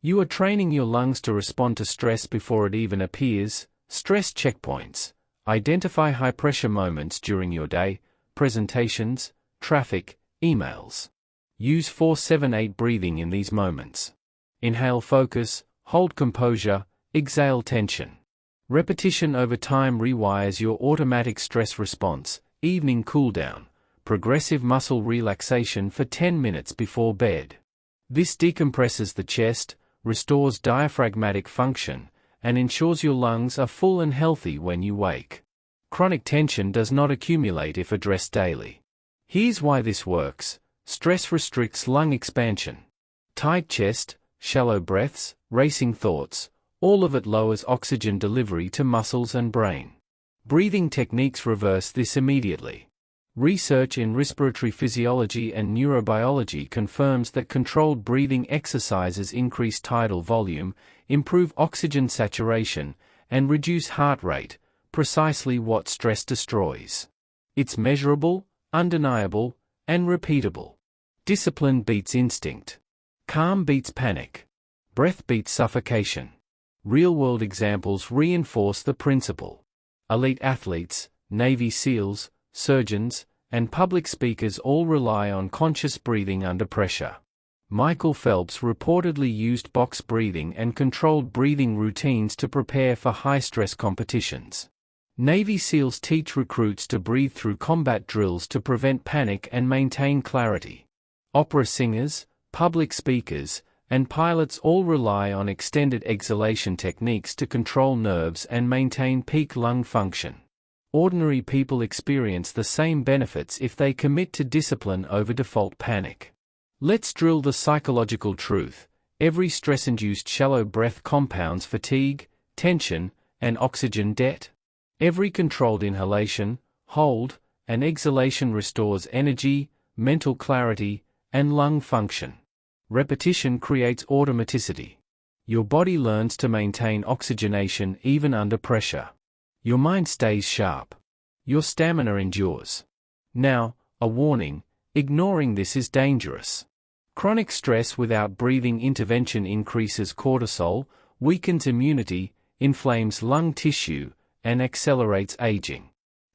You are training your lungs to respond to stress before it even appears. Stress checkpoints. Identify high-pressure moments during your day, presentations, traffic, emails. Use 4-7-8 breathing in these moments. Inhale focus, hold composure, exhale tension. Repetition over time rewires your automatic stress response. Evening cooldown. Progressive muscle relaxation for 10 minutes before bed. This decompresses the chest, restores diaphragmatic function, and ensures your lungs are full and healthy when you wake. Chronic tension does not accumulate if addressed daily. Here's why this works. Stress restricts lung expansion. Tight chest, shallow breaths, racing thoughts, all of it lowers oxygen delivery to muscles and brain. Breathing techniques reverse this immediately. Research in respiratory physiology and neurobiology confirms that controlled breathing exercises increase tidal volume, improve oxygen saturation, and reduce heart rate, precisely what stress destroys. It's measurable, undeniable, and repeatable. Discipline beats instinct. Calm beats panic. Breath beats suffocation. Real-world examples reinforce the principle. Elite athletes, Navy SEALs, surgeons, and public speakers all rely on conscious breathing under pressure. Michael Phelps reportedly used box breathing and controlled breathing routines to prepare for high-stress competitions. Navy SEALs teach recruits to breathe through combat drills to prevent panic and maintain clarity. Opera singers, public speakers, and pilots all rely on extended exhalation techniques to control nerves and maintain peak lung function. Ordinary people experience the same benefits if they commit to discipline over default panic. Let's drill the psychological truth. Every stress-induced shallow breath compounds fatigue, tension, and oxygen debt. Every controlled inhalation, hold, and exhalation restores energy, mental clarity, and lung function. Repetition creates automaticity. Your body learns to maintain oxygenation even under pressure. Your mind stays sharp. Your stamina endures. Now, a warning: ignoring this is dangerous. Chronic stress without breathing intervention increases cortisol, weakens immunity, inflames lung tissue, and accelerates aging.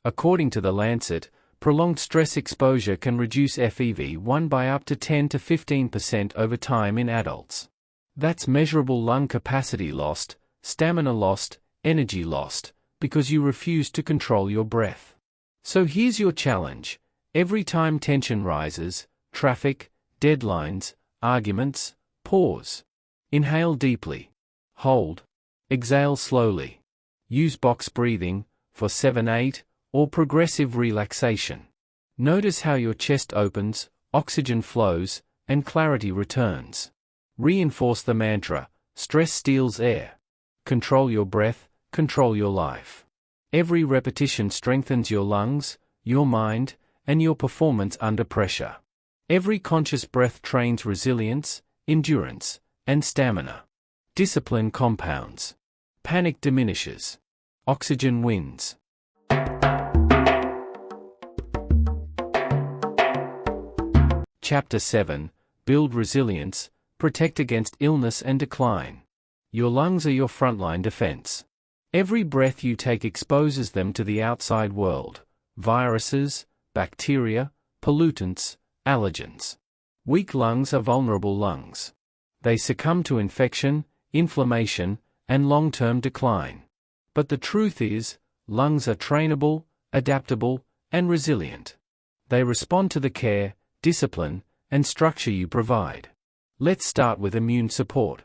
According to The Lancet, prolonged stress exposure can reduce FEV1 by up to 10 to 15% over time in adults. That's measurable lung capacity lost, stamina lost, energy lost, because you refuse to control your breath. So here's your challenge. Every time tension rises, traffic, deadlines, arguments, pause. Inhale deeply. Hold. Exhale slowly. Use box breathing, for 7-8, or progressive relaxation. Notice how your chest opens, oxygen flows, and clarity returns. Reinforce the mantra: stress steals air. Control your breath, control your life. Every repetition strengthens your lungs, your mind, and your performance under pressure. Every conscious breath trains resilience, endurance, and stamina. Discipline compounds. Panic diminishes. Oxygen wins. Chapter 7: Build Resilience, Protect Against Illness and Decline. Your lungs are your frontline defense. Every breath you take exposes them to the outside world: viruses, bacteria, pollutants, allergens. Weak lungs are vulnerable lungs. They succumb to infection, inflammation, and long-term decline. But the truth is, lungs are trainable, adaptable, and resilient. They respond to the care, discipline, and structure you provide. Let's start with immune support.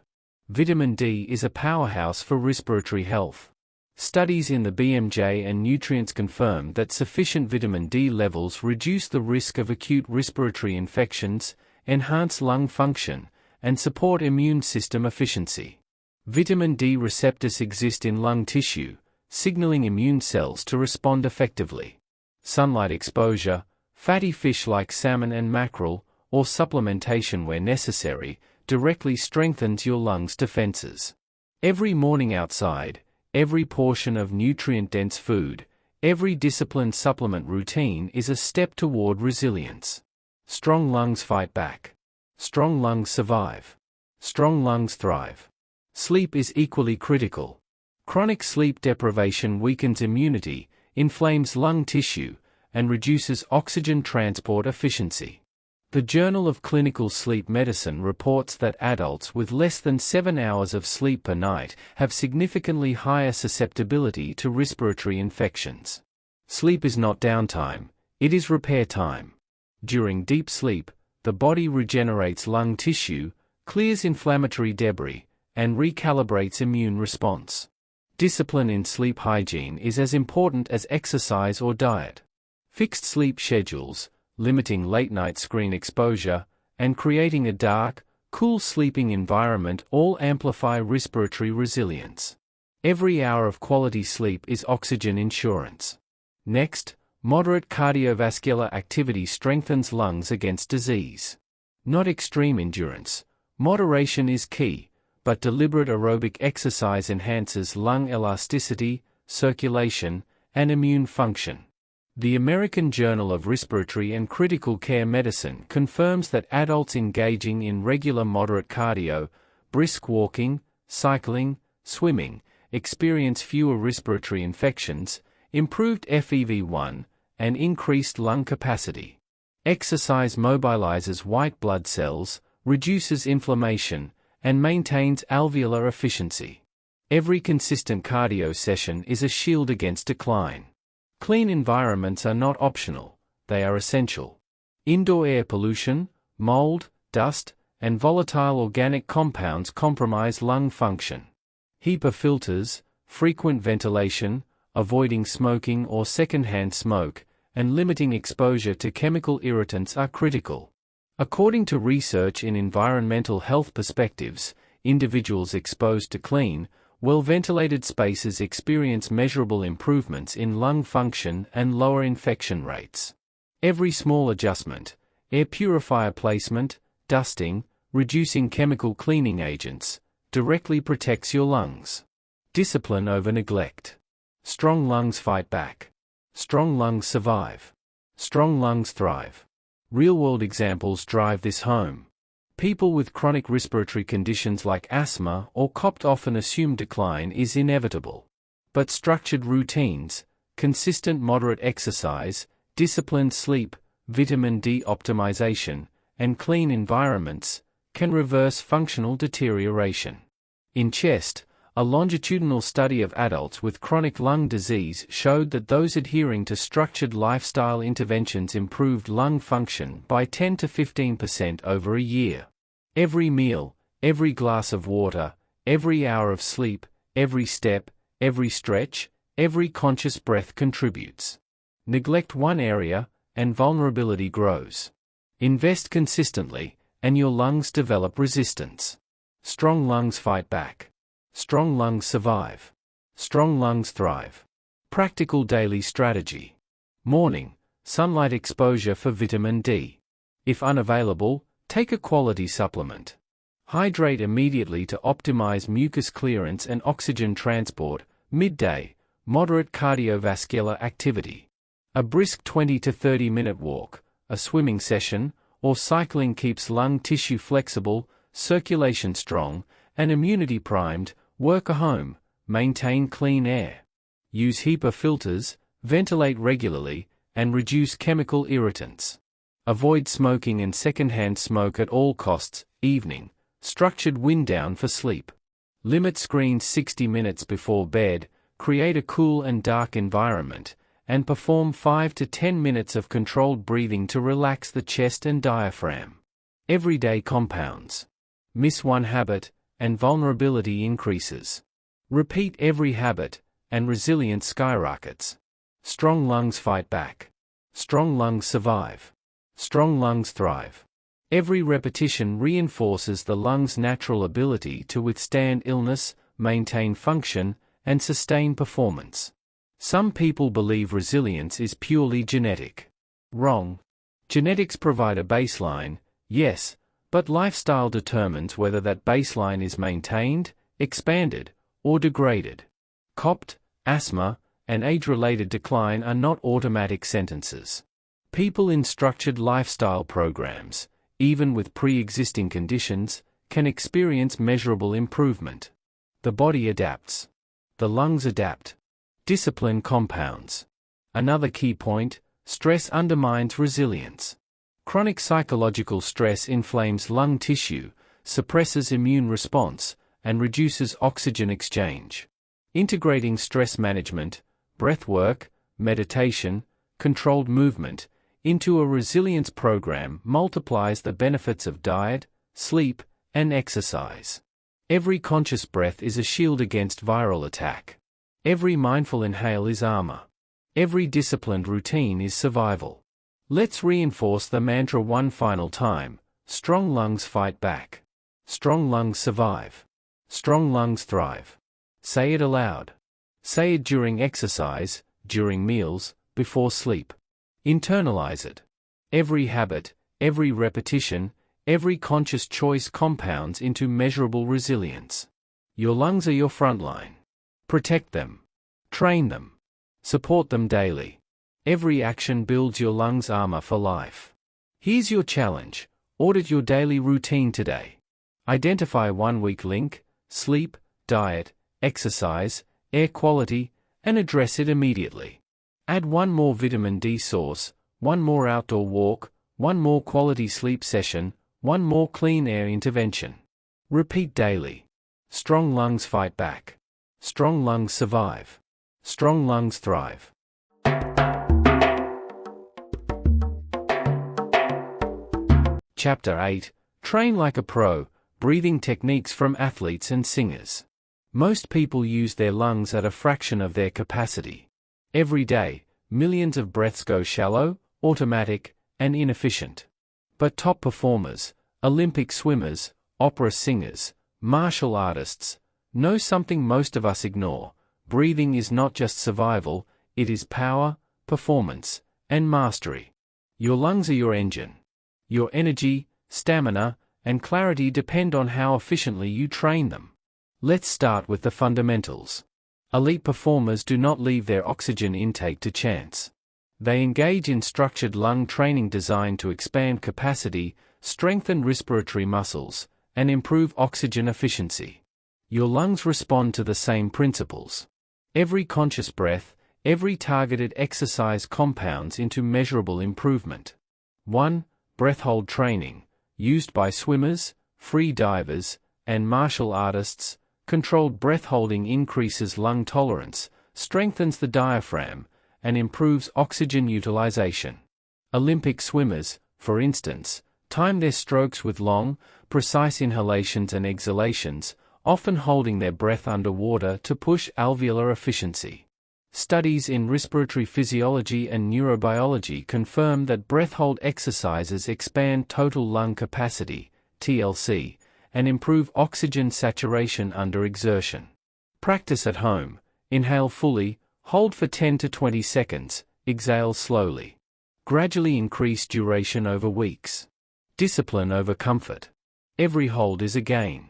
Vitamin D is a powerhouse for respiratory health. Studies in the BMJ and nutrients confirm that sufficient vitamin D levels reduce the risk of acute respiratory infections, enhance lung function, and support immune system efficiency. Vitamin D receptors exist in lung tissue, signaling immune cells to respond effectively. Sunlight exposure, fatty fish like salmon and mackerel, or supplementation where necessary, directly strengthens your lungs' defenses. Every morning outside, every portion of nutrient-dense food, every disciplined supplement routine is a step toward resilience. Strong lungs fight back. Strong lungs survive. Strong lungs thrive. Sleep is equally critical. Chronic sleep deprivation weakens immunity, inflames lung tissue, and reduces oxygen transport efficiency. The Journal of Clinical Sleep Medicine reports that adults with less than 7 hours of sleep per night have significantly higher susceptibility to respiratory infections. Sleep is not downtime, it is repair time. During deep sleep, the body regenerates lung tissue, clears inflammatory debris, and recalibrates immune response. Discipline in sleep hygiene is as important as exercise or diet. Fixed sleep schedules, limiting late-night screen exposure, and creating a dark, cool sleeping environment all amplify respiratory resilience. Every hour of quality sleep is oxygen insurance. Next, moderate cardiovascular activity strengthens lungs against disease. Not extreme endurance. Moderation is key, but deliberate aerobic exercise enhances lung elasticity, circulation, and immune function. The American Journal of Respiratory and Critical Care Medicine confirms that adults engaging in regular moderate cardio, brisk walking, cycling, swimming, experience fewer respiratory infections, improved FEV1, and increased lung capacity. Exercise mobilizes white blood cells, reduces inflammation, and maintains alveolar efficiency. Every consistent cardio session is a shield against decline. Clean environments are not optional, they are essential. Indoor air pollution, mold, dust, and volatile organic compounds compromise lung function. HEPA filters, frequent ventilation, avoiding smoking or secondhand smoke, and limiting exposure to chemical irritants are critical. According to research in Environmental Health Perspectives, individuals exposed to clean, well-ventilated spaces experience measurable improvements in lung function and lower infection rates. Every small adjustment, air purifier placement, dusting, reducing chemical cleaning agents, directly protects your lungs. Discipline over neglect. Strong lungs fight back. Strong lungs survive. Strong lungs thrive. Real-world examples drive this home. People with chronic respiratory conditions like asthma or COPD often assume decline is inevitable. But structured routines, consistent moderate exercise, disciplined sleep, vitamin D optimization, and clean environments can reverse functional deterioration. In chest, a longitudinal study of adults with chronic lung disease showed that those adhering to structured lifestyle interventions improved lung function by 10 to 15% over a year. Every meal, every glass of water, every hour of sleep, every step, every stretch, every conscious breath contributes. Neglect one area, and vulnerability grows. Invest consistently, and your lungs develop resistance. Strong lungs fight back. Strong lungs survive. Strong lungs thrive. Practical daily strategy. Morning, sunlight exposure for vitamin D. If unavailable, take a quality supplement. Hydrate immediately to optimize mucus clearance and oxygen transport. Midday, moderate cardiovascular activity. A brisk 20 to 30 minute walk, a swimming session, or cycling keeps lung tissue flexible, circulation strong, and immunity primed. Work at home, maintain clean air. Use HEPA filters, ventilate regularly, and reduce chemical irritants. Avoid smoking and secondhand smoke at all costs. Evening, structured wind down for sleep. Limit screens 60 minutes before bed, create a cool and dark environment, and perform 5 to 10 minutes of controlled breathing to relax the chest and diaphragm. Everyday compounds. Miss one habit, and vulnerability increases. Repeat every habit, and resilience skyrockets. Strong lungs fight back. Strong lungs survive. Strong lungs thrive. Every repetition reinforces the lung's natural ability to withstand illness, maintain function, and sustain performance. Some people believe resilience is purely genetic. Wrong. Genetics provide a baseline, yes, but lifestyle determines whether that baseline is maintained, expanded, or degraded. COPD, asthma, and age-related decline are not automatic sentences. People in structured lifestyle programs, even with pre-existing conditions, can experience measurable improvement. The body adapts. The lungs adapt. Discipline compounds. Another key point, stress undermines resilience. Chronic psychological stress inflames lung tissue, suppresses immune response, and reduces oxygen exchange. Integrating stress management, breath work, meditation, controlled movement, into a resilience program multiplies the benefits of diet, sleep, and exercise. Every conscious breath is a shield against viral attack. Every mindful inhale is armor. Every disciplined routine is survival. Let's reinforce the mantra one final time. Strong lungs fight back. Strong lungs survive. Strong lungs thrive. Say it aloud. Say it during exercise, during meals, before sleep. Internalize it. Every habit, every repetition, every conscious choice compounds into measurable resilience. Your lungs are your front line. Protect them. Train them. Support them daily. Every action builds your lungs' armor for life. Here's your challenge: audit your daily routine today. Identify one weak link: sleep, diet, exercise, air quality, and address it immediately. Add one more vitamin D source, one more outdoor walk, one more quality sleep session, one more clean air intervention. Repeat daily. Strong lungs fight back. Strong lungs survive. Strong lungs thrive. Chapter 8: Train Like a Pro, Breathing Techniques from Athletes and Singers. Most people use their lungs at a fraction of their capacity. Every day, millions of breaths go shallow, automatic, and inefficient. But top performers, Olympic swimmers, opera singers, martial artists, know something most of us ignore: breathing is not just survival, it is power, performance, and mastery. Your lungs are your engine. Your energy, stamina, and clarity depend on how efficiently you train them. Let's start with the fundamentals. Elite performers do not leave their oxygen intake to chance. They engage in structured lung training designed to expand capacity, strengthen respiratory muscles, and improve oxygen efficiency. Your lungs respond to the same principles. Every conscious breath, every targeted exercise compounds into measurable improvement. 1. Breath hold training, used by swimmers, free divers, and martial artists. Controlled breath holding increases lung tolerance, strengthens the diaphragm, and improves oxygen utilization. Olympic swimmers, for instance, time their strokes with long, precise inhalations and exhalations, often holding their breath underwater to push alveolar efficiency. Studies in respiratory physiology and neurobiology confirm that breath hold exercises expand total lung capacity, TLC, and improve oxygen saturation under exertion. Practice at home. Inhale fully, hold for 10 to 20 seconds, exhale slowly. Gradually increase duration over weeks. Discipline over comfort. Every hold is a gain.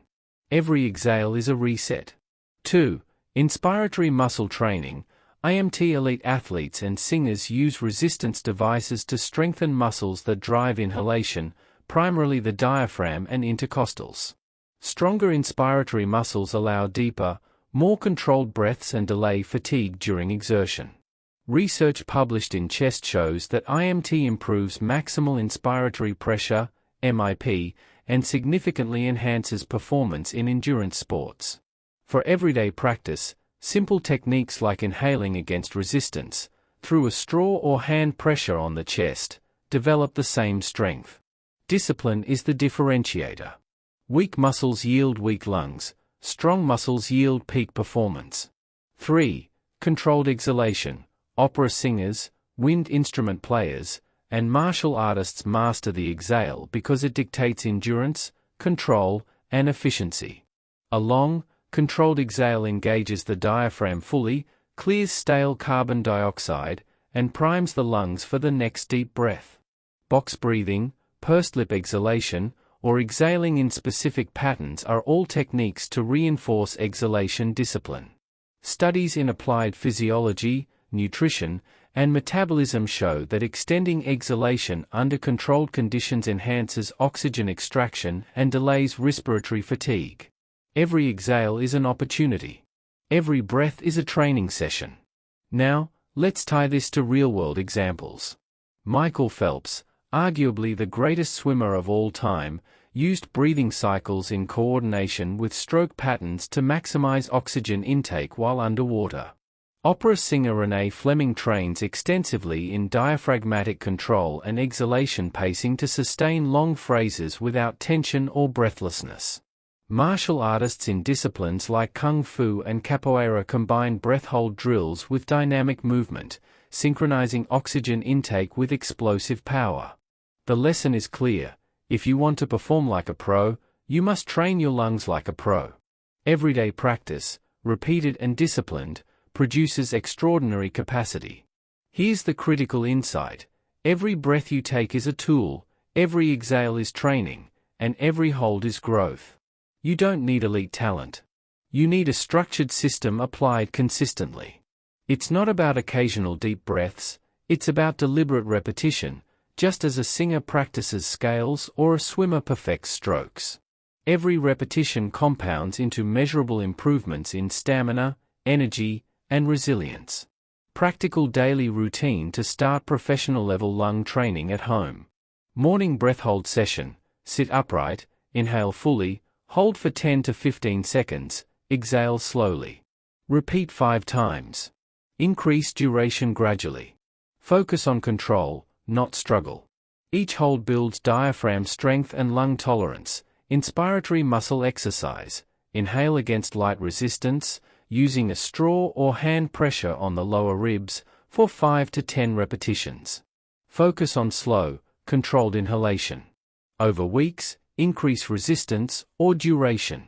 Every exhale is a reset. 2. Inspiratory muscle training. IMT elite athletes and singers use resistance devices to strengthen muscles that drive inhalation, primarily the diaphragm and intercostals. Stronger inspiratory muscles allow deeper, more controlled breaths and delay fatigue during exertion. Research published in Chest shows that IMT improves maximal inspiratory pressure, MIP, and significantly enhances performance in endurance sports. For everyday practice, simple techniques like inhaling against resistance, through a straw or hand pressure on the chest, develop the same strength. Discipline is the differentiator. Weak muscles yield weak lungs, strong muscles yield peak performance. 3. Controlled exhalation. Opera singers, wind instrument players, and martial artists master the exhale because it dictates endurance, control, and efficiency. A long, controlled exhale engages the diaphragm fully, clears stale carbon dioxide, and primes the lungs for the next deep breath. Box breathing, pursed lip exhalation, or exhaling in specific patterns are all techniques to reinforce exhalation discipline. Studies in applied physiology, nutrition, and metabolism show that extending exhalation under controlled conditions enhances oxygen extraction and delays respiratory fatigue. Every exhale is an opportunity. Every breath is a training session. Now, let's tie this to real-world examples. Michael Phelps, arguably the greatest swimmer of all time, used breathing cycles in coordination with stroke patterns to maximize oxygen intake while underwater. Opera singer Renee Fleming trains extensively in diaphragmatic control and exhalation pacing to sustain long phrases without tension or breathlessness. Martial artists in disciplines like Kung Fu and Capoeira combine breath-hold drills with dynamic movement, synchronizing oxygen intake with explosive power. The lesson is clear: if you want to perform like a pro, you must train your lungs like a pro. Everyday practice, repeated and disciplined, produces extraordinary capacity. Here's the critical insight: every breath you take is a tool, every exhale is training, and every hold is growth. You don't need elite talent. You need a structured system applied consistently. It's not about occasional deep breaths, It's about deliberate repetition, just as a singer practices scales or a swimmer perfects strokes. Every repetition compounds into measurable improvements in stamina, energy, and resilience. Practical daily routine to start professional-level lung training at home. Morning breath hold session. Sit upright, inhale fully, hold for 10 to 15 seconds, exhale slowly. Repeat 5 times. Increase duration gradually. Focus on control, not struggle. Each hold builds diaphragm strength and lung tolerance. Inspiratory muscle exercise. Inhale against light resistance, using a straw or hand pressure on the lower ribs, for 5 to 10 repetitions. Focus on slow, controlled inhalation. Over weeks, increase resistance or duration.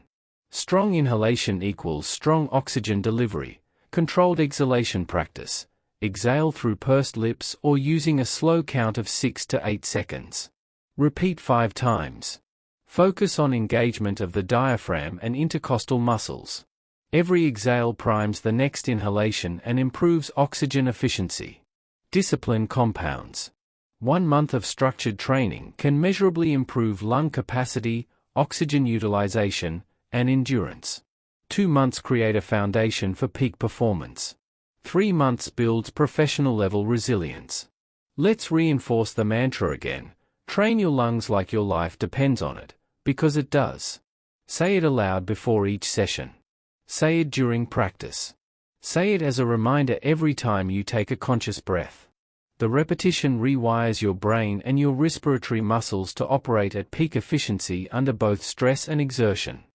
Strong inhalation equals strong oxygen delivery. Controlled exhalation practice. Exhale through pursed lips or using a slow count of 6 to 8 seconds. Repeat 5 times. Focus on engagement of the diaphragm and intercostal muscles. Every exhale primes the next inhalation and improves oxygen efficiency. Discipline compounds. 1 month of structured training can measurably improve lung capacity, oxygen utilization, and endurance. 2 months create a foundation for peak performance. 3 months builds professional-level resilience. Let's reinforce the mantra again. Train your lungs like your life depends on it, because it does. Say it aloud before each session. Say it during practice. Say it as a reminder every time you take a conscious breath. The repetition rewires your brain and your respiratory muscles to operate at peak efficiency under both stress and exertion.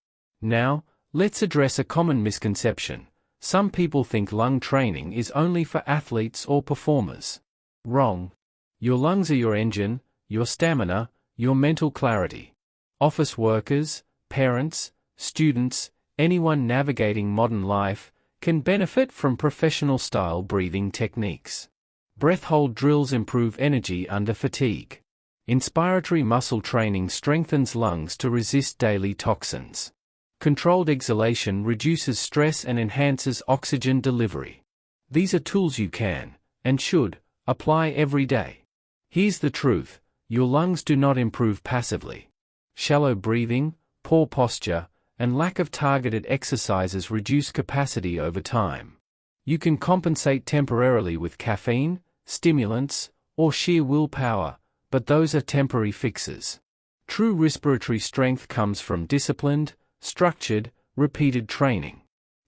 Now, let's address a common misconception. Some people think lung training is only for athletes or performers. Wrong. Your lungs are your engine, your stamina, your mental clarity. Office workers, parents, students, anyone navigating modern life, can benefit from professional-style breathing techniques. Breath hold drills improve energy under fatigue. Inspiratory muscle training strengthens lungs to resist daily toxins. Controlled exhalation reduces stress and enhances oxygen delivery. These are tools you can, and should, apply every day. Here's the truth: your lungs do not improve passively. Shallow breathing, poor posture, and lack of targeted exercises reduce capacity over time. You can compensate temporarily with caffeine, stimulants, or sheer willpower, but those are temporary fixes. True respiratory strength comes from disciplined, structured, repeated training.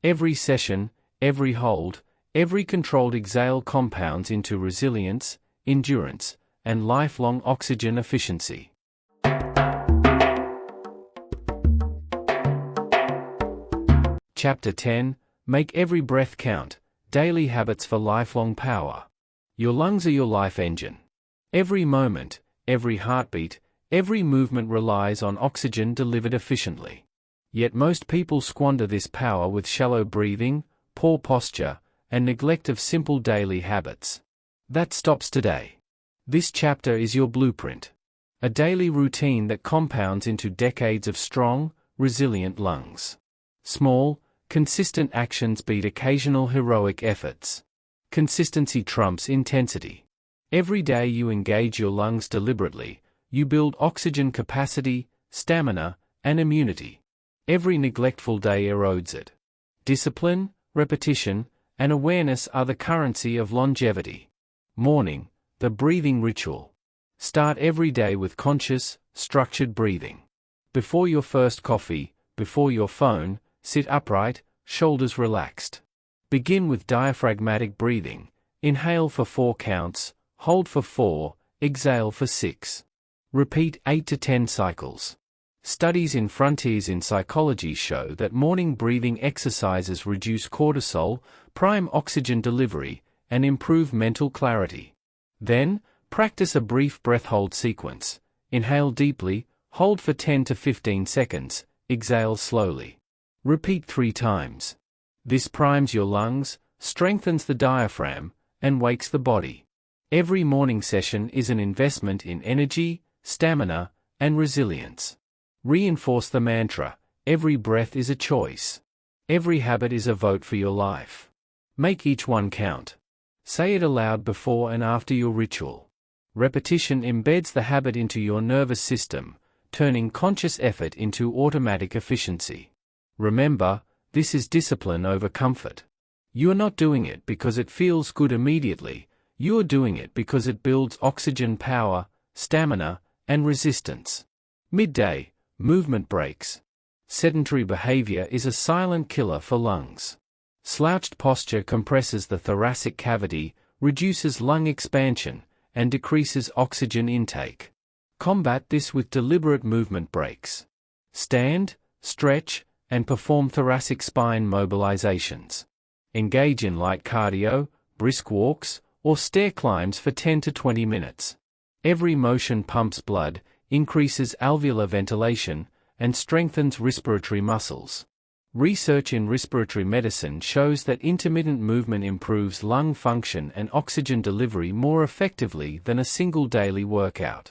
Every session, every hold, every controlled exhale compounds into resilience, endurance, and lifelong oxygen efficiency. Chapter 10. Make every breath count. Daily habits for lifelong power. Your lungs are your life engine. Every moment, every heartbeat, every movement relies on oxygen delivered efficiently. Yet most people squander this power with shallow breathing, poor posture, and neglect of simple daily habits. That stops today. This chapter is your blueprint. A daily routine that compounds into decades of strong, resilient lungs. Small, consistent actions beat occasional heroic efforts. Consistency trumps intensity. Every day you engage your lungs deliberately, you build oxygen capacity, stamina, and immunity. Every neglectful day erodes it. Discipline, repetition, and awareness are the currency of longevity. Morning, the breathing ritual. Start every day with conscious, structured breathing. Before your first coffee, before your phone, sit upright, shoulders relaxed. Begin with diaphragmatic breathing. Inhale for 4 counts, hold for 4, exhale for 6. Repeat 8 to 10 cycles. Studies in Frontiers in Psychology show that morning breathing exercises reduce cortisol, prime oxygen delivery, and improve mental clarity. Then, practice a brief breath hold sequence. Inhale deeply, hold for 10 to 15 seconds, exhale slowly. Repeat 3 times. This primes your lungs, strengthens the diaphragm, and wakes the body. Every morning session is an investment in energy, stamina, and resilience. Reinforce the mantra: every breath is a choice. Every habit is a vote for your life. Make each one count. Say it aloud before and after your ritual. Repetition embeds the habit into your nervous system, turning conscious effort into automatic efficiency. Remember, this is discipline over comfort. You are not doing it because it feels good immediately, you are doing it because it builds oxygen power, stamina, and resistance. Midday, movement breaks. Sedentary behavior is a silent killer for lungs. Slouched posture compresses the thoracic cavity, reduces lung expansion, and decreases oxygen intake. Combat this with deliberate movement breaks. Stand, stretch, and perform thoracic spine mobilizations. Engage in light cardio, brisk walks, or stair climbs for 10 to 20 minutes. Every motion pumps blood, increases alveolar ventilation, and strengthens respiratory muscles. Research in respiratory medicine shows that intermittent movement improves lung function and oxygen delivery more effectively than a single daily workout.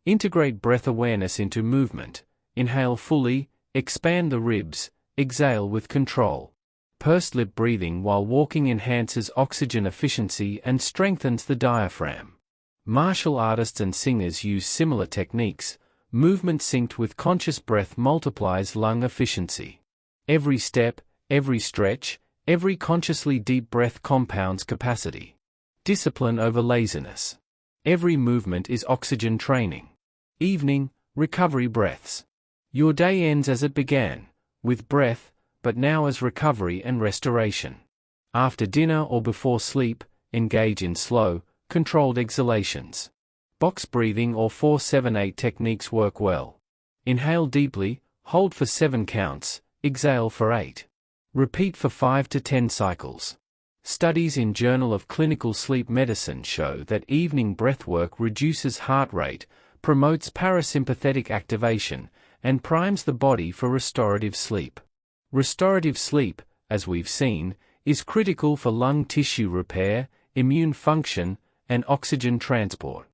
Integrate breath awareness into movement. Inhale fully, expand the ribs, exhale with control. Pursed lip breathing while walking enhances oxygen efficiency and strengthens the diaphragm. Martial artists and singers use similar techniques. Movement synced with conscious breath multiplies lung efficiency. Every step, every stretch, every consciously deep breath compounds capacity. Discipline over laziness. Every movement is oxygen training. Evening, recovery breaths. Your day ends as it began, with breath, but now as recovery and restoration. After dinner or before sleep, engage in slow, controlled exhalations. Box breathing or 4-7-8 techniques work well. Inhale deeply, hold for 7 counts, exhale for 8. Repeat for 5 to 10 cycles. Studies in Journal of Clinical Sleep Medicine show that evening breathwork reduces heart rate, promotes parasympathetic activation, and primes the body for restorative sleep. Restorative sleep, as we've seen, is critical for lung tissue repair, immune function, and oxygen transport.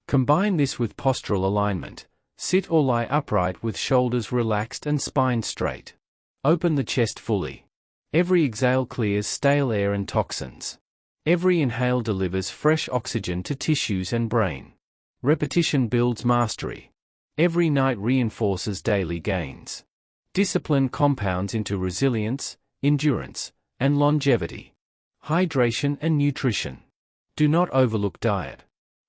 Combine this with postural alignment. Sit or lie upright with shoulders relaxed and spine straight. Open the chest fully. Every exhale clears stale air and toxins. Every inhale delivers fresh oxygen to tissues and brain. Repetition builds mastery. Every night reinforces daily gains. Discipline compounds into resilience, endurance, and longevity. Hydration and nutrition. Do not overlook diet.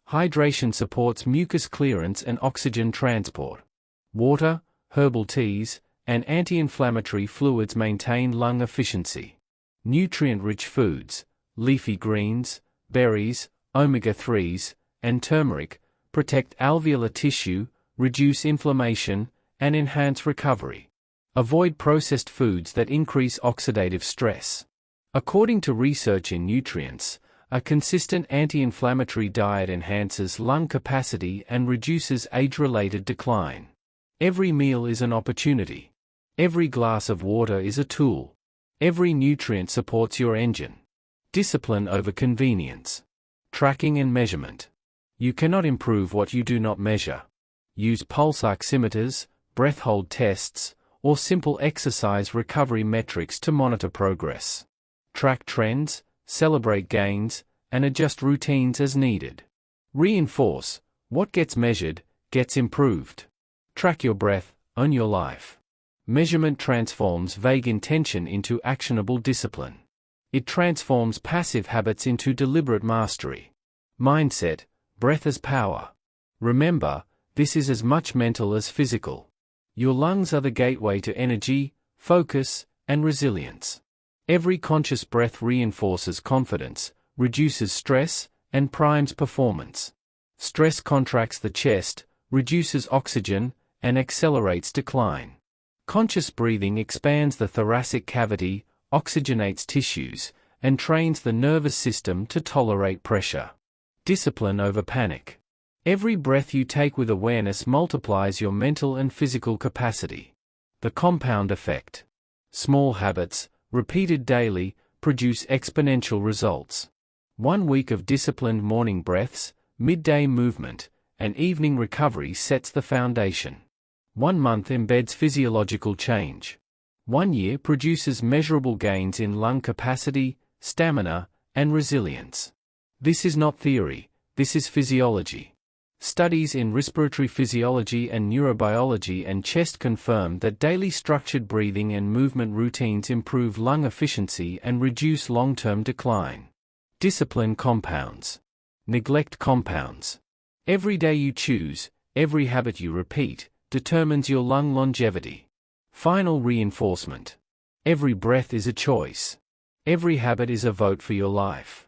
Hydration supports mucus clearance and oxygen transport. Water, herbal teas, and anti-inflammatory fluids maintain lung efficiency. Nutrient-rich foods, leafy greens, berries, omega-3s, and turmeric, protect alveolar tissue, reduce inflammation, and enhance recovery. Avoid processed foods that increase oxidative stress. According to research in nutrients, a consistent anti-inflammatory diet enhances lung capacity and reduces age-related decline. Every meal is an opportunity. Every glass of water is a tool. Every nutrient supports your engine. Discipline over convenience. Tracking and measurement. You cannot improve what you do not measure. Use pulse oximeters, breath hold tests, or simple exercise recovery metrics to monitor progress. Track trends, celebrate gains, and adjust routines as needed. Reinforce, what gets measured, gets improved. Track your breath, own your life. Measurement transforms vague intention into actionable discipline. It transforms passive habits into deliberate mastery. Mindset, breath as power. Remember, this is as much mental as physical. Your lungs are the gateway to energy, focus, and resilience. Every conscious breath reinforces confidence, reduces stress, and primes performance. Stress contracts the chest, reduces oxygen, and accelerates decline. Conscious breathing expands the thoracic cavity, oxygenates tissues, and trains the nervous system to tolerate pressure. Discipline over panic. Every breath you take with awareness multiplies your mental and physical capacity. The compound effect. Small habits, repeated daily, produce exponential results. 1 week of disciplined morning breaths, midday movement, and evening recovery sets the foundation. 1 month embeds physiological change. 1 year produces measurable gains in lung capacity, stamina, and resilience. This is not theory, this is physiology. Studies in respiratory physiology and neurobiology and chest confirm that daily structured breathing and movement routines improve lung efficiency and reduce long-term decline. Discipline compounds. Neglect compounds. Every day you choose, every habit you repeat, determines your lung longevity. Final reinforcement. Every breath is a choice. Every habit is a vote for your life.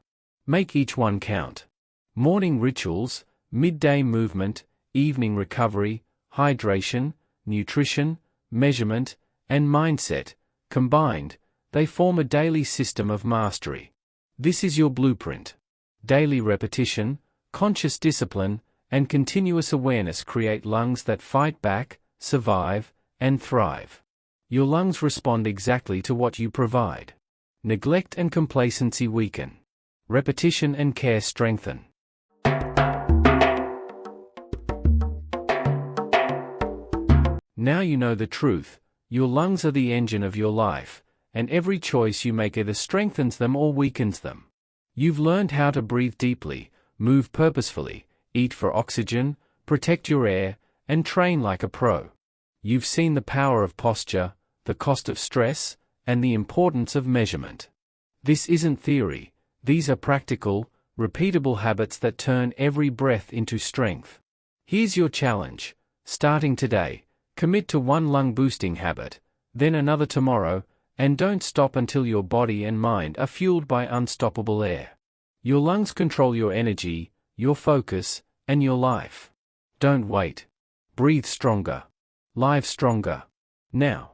Make each one count. Morning rituals, midday movement, evening recovery, hydration, nutrition, measurement, and mindset, combined, they form a daily system of mastery. This is your blueprint. Daily repetition, conscious discipline, and continuous awareness create lungs that fight back, survive, and thrive. Your lungs respond exactly to what you provide. Neglect and complacency weaken. Repetition and care strengthen. Now you know the truth. Your lungs are the engine of your life, and every choice you make either strengthens them or weakens them. You've learned how to breathe deeply, move purposefully, eat for oxygen, protect your air, and train like a pro. You've seen the power of posture, the cost of stress, and the importance of measurement. This isn't theory, these are practical, repeatable habits that turn every breath into strength. Here's your challenge. Starting today, commit to one lung-boosting habit, then another tomorrow, and don't stop until your body and mind are fueled by unstoppable air. Your lungs control your energy, your focus, and your life. Don't wait. Breathe stronger. Live stronger. Now.